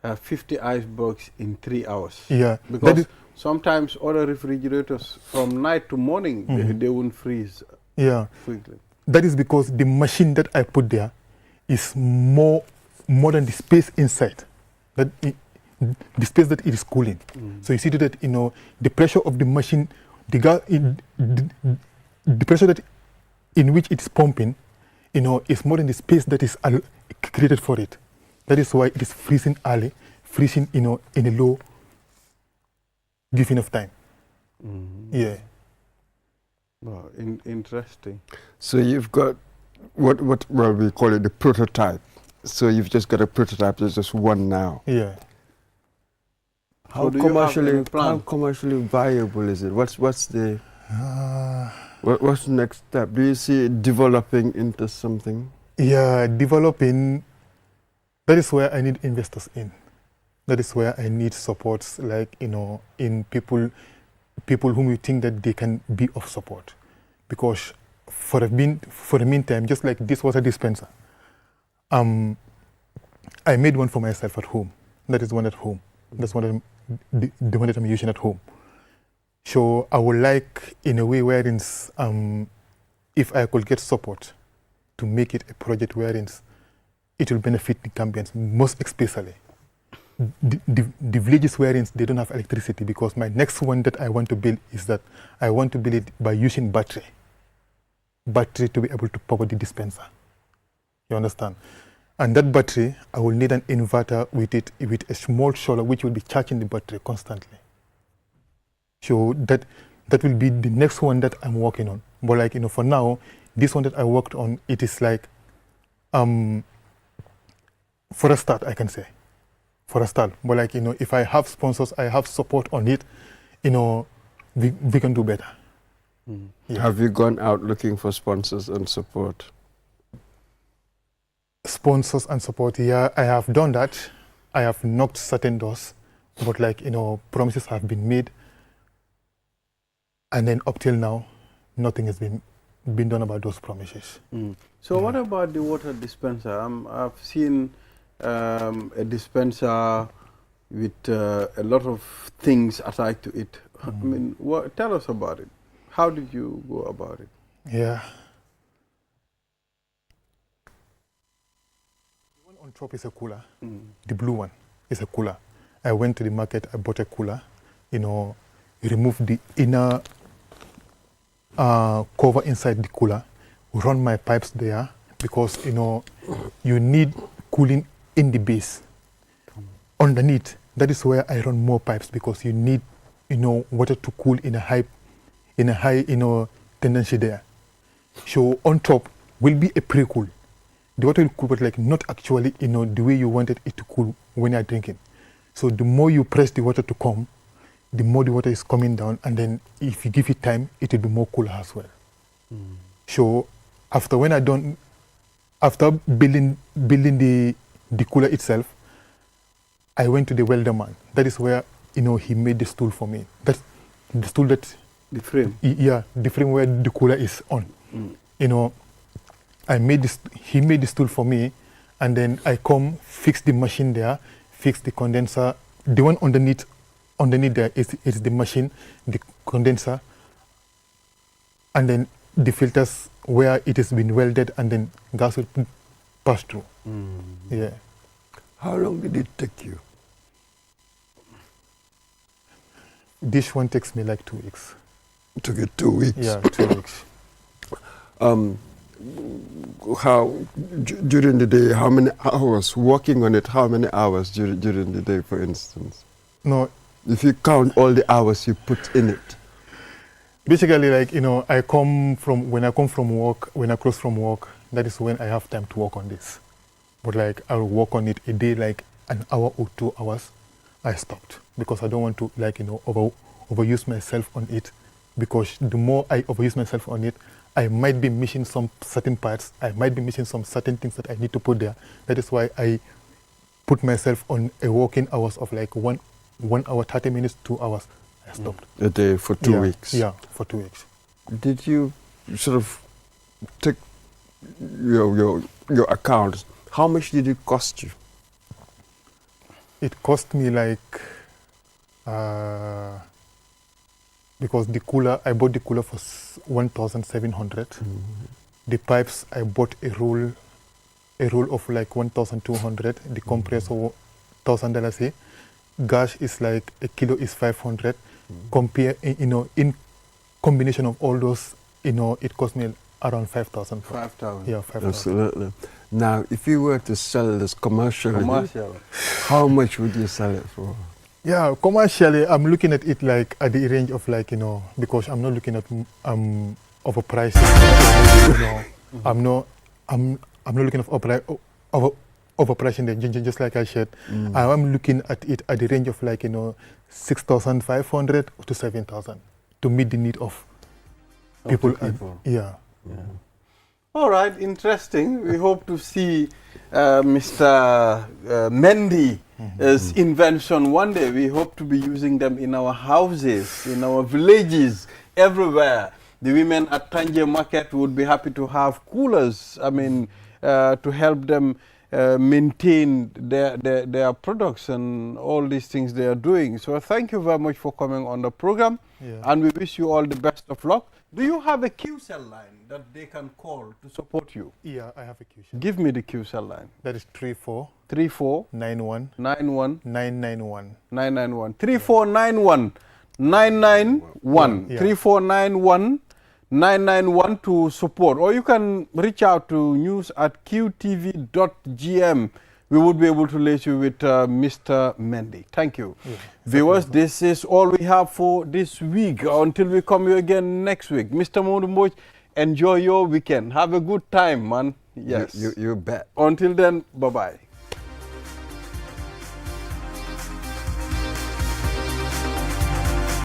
50 icebergs in 3 hours? Yeah. Because sometimes other refrigerators from night to morning, they won't freeze quickly. That is because the machine that I put there is more than the space inside. The space that it is cooling. So you see that the pressure of the machine, the pressure that in which it is pumping, is more than the space that is created for it. That is why it is freezing early, freezing in a low given of time. Yeah. Wow, interesting. So you've got what we call it the prototype. So you've just got a prototype. There's just one now. Yeah. How commercially viable is it? What's the what's the next step? Do you see it developing into something? Yeah, developing. That is where I need investors in. That is where I need supports, in people whom you think that they can be of support. Because for the meantime, just like this water dispenser, I made one for myself at home. That is one at home. That's one the one that I'm using at home. So I would like, in a way wherein, if I could get support to make it a project wherein it will benefit the Gambians, most especially the villages wherein they don't have electricity, because my next one that I want to build is that I want to build it by using battery to be able to power the dispenser. You understand? And that battery, I will need an inverter with it, with a small solar which will be charging the battery constantly. So that will be the next one that I'm working on. But for now, this one that I worked on, it is for a start, I can say. For a start. But like, if I have sponsors, I have support on it, we can do better. Yeah. Have you gone out looking for sponsors and support? Sponsors and support, yeah, I have done that. I have knocked certain doors, but like, promises have been made. And then up till now, nothing has been done about those promises. So what about the water dispenser? I've seen a dispenser with a lot of things attached to it. I mean, tell us about it. How did you go about it? Yeah. The one on top is a cooler. The blue one is a cooler. I went to the market, I bought a cooler, removed the inner cover inside the cooler, run my pipes there because, you need cooling in the base. Underneath, that is where I run more pipes because you need, water to cool in a high, tendency there. So on top will be a pre-cool. The water will cool, but like not actually, the way you wanted it to cool when you're drinking. So the more you press the water to come, the more the water is coming down, and then if you give it time, it will be more cooler as well. So after building the cooler itself, I went to the welder man. That is where, he made the stool for me. That's the stool that... The frame? Yeah, the frame where the cooler is on. He made the stool for me, and then I come, fix the machine there, fix the condenser. The one underneath there is the machine, the condenser, and then the filters where it has been welded, and then gas will pass through. Yeah. How long did it take you? This one takes me like 2 weeks. It took you 2 weeks? Yeah, 2 weeks. During the day, how many hours working on it? How many hours during the day, for instance? No. If you count all the hours you put in it. Basically, like, when I come from work, when I close from work, that is when I have time to work on this. But like, I'll work on it a day, like an hour or 2 hours. I stopped because I don't want to, like, overuse myself on it. Because the more I overuse myself on it, I might be missing some certain parts. I might be missing some certain things that I need to put there. That is why I put myself on a working hours of like 1 hour, 30 minutes, 2 hours. I stopped. A day for 2 weeks? Yeah, for 2 weeks. Did you sort of take your account? How much did it cost you? It cost me like, because I bought the cooler for 1,700. The pipes, I bought a roll of like 1,200. The compressor, $1,000. Gas is like a kilo is 500. Compare, in combination of all those, it cost me around 5,000. 5,000. Yeah, 5,000. Absolutely. Now, if you were to sell this commercially, how much would you sell it for? Yeah, commercially, I'm looking at it like at the range of like, because I'm not looking at overpricing. I'm not looking at overpricing, just like I said. I'm looking at it at the range of like, 6,500 to 7,000 to meet the need of people. Yeah. All right, interesting. We hope to see Mr. Mendy's invention one day. We hope to be using them in our houses, in our villages, everywhere. The women at Tanje Market would be happy to have coolers, to help them maintain their products and all these things they are doing. So thank you very much for coming on the program, and we wish you all the best of luck. Do you have a QCell line that they can call to support you? Yeah, I have a QCell. Give me the QCell line. That is 34 91 991 3491 991 3491 991 to support, or you can reach out to news@qtv.gm. We would be able to relate you with Mr. Mendy. Thank you. Viewers, this is all we have for this week. Until we come here again next week. Mr. Mondumboy, enjoy your weekend. Have a good time, man. Yes. You bet. Until then, bye-bye.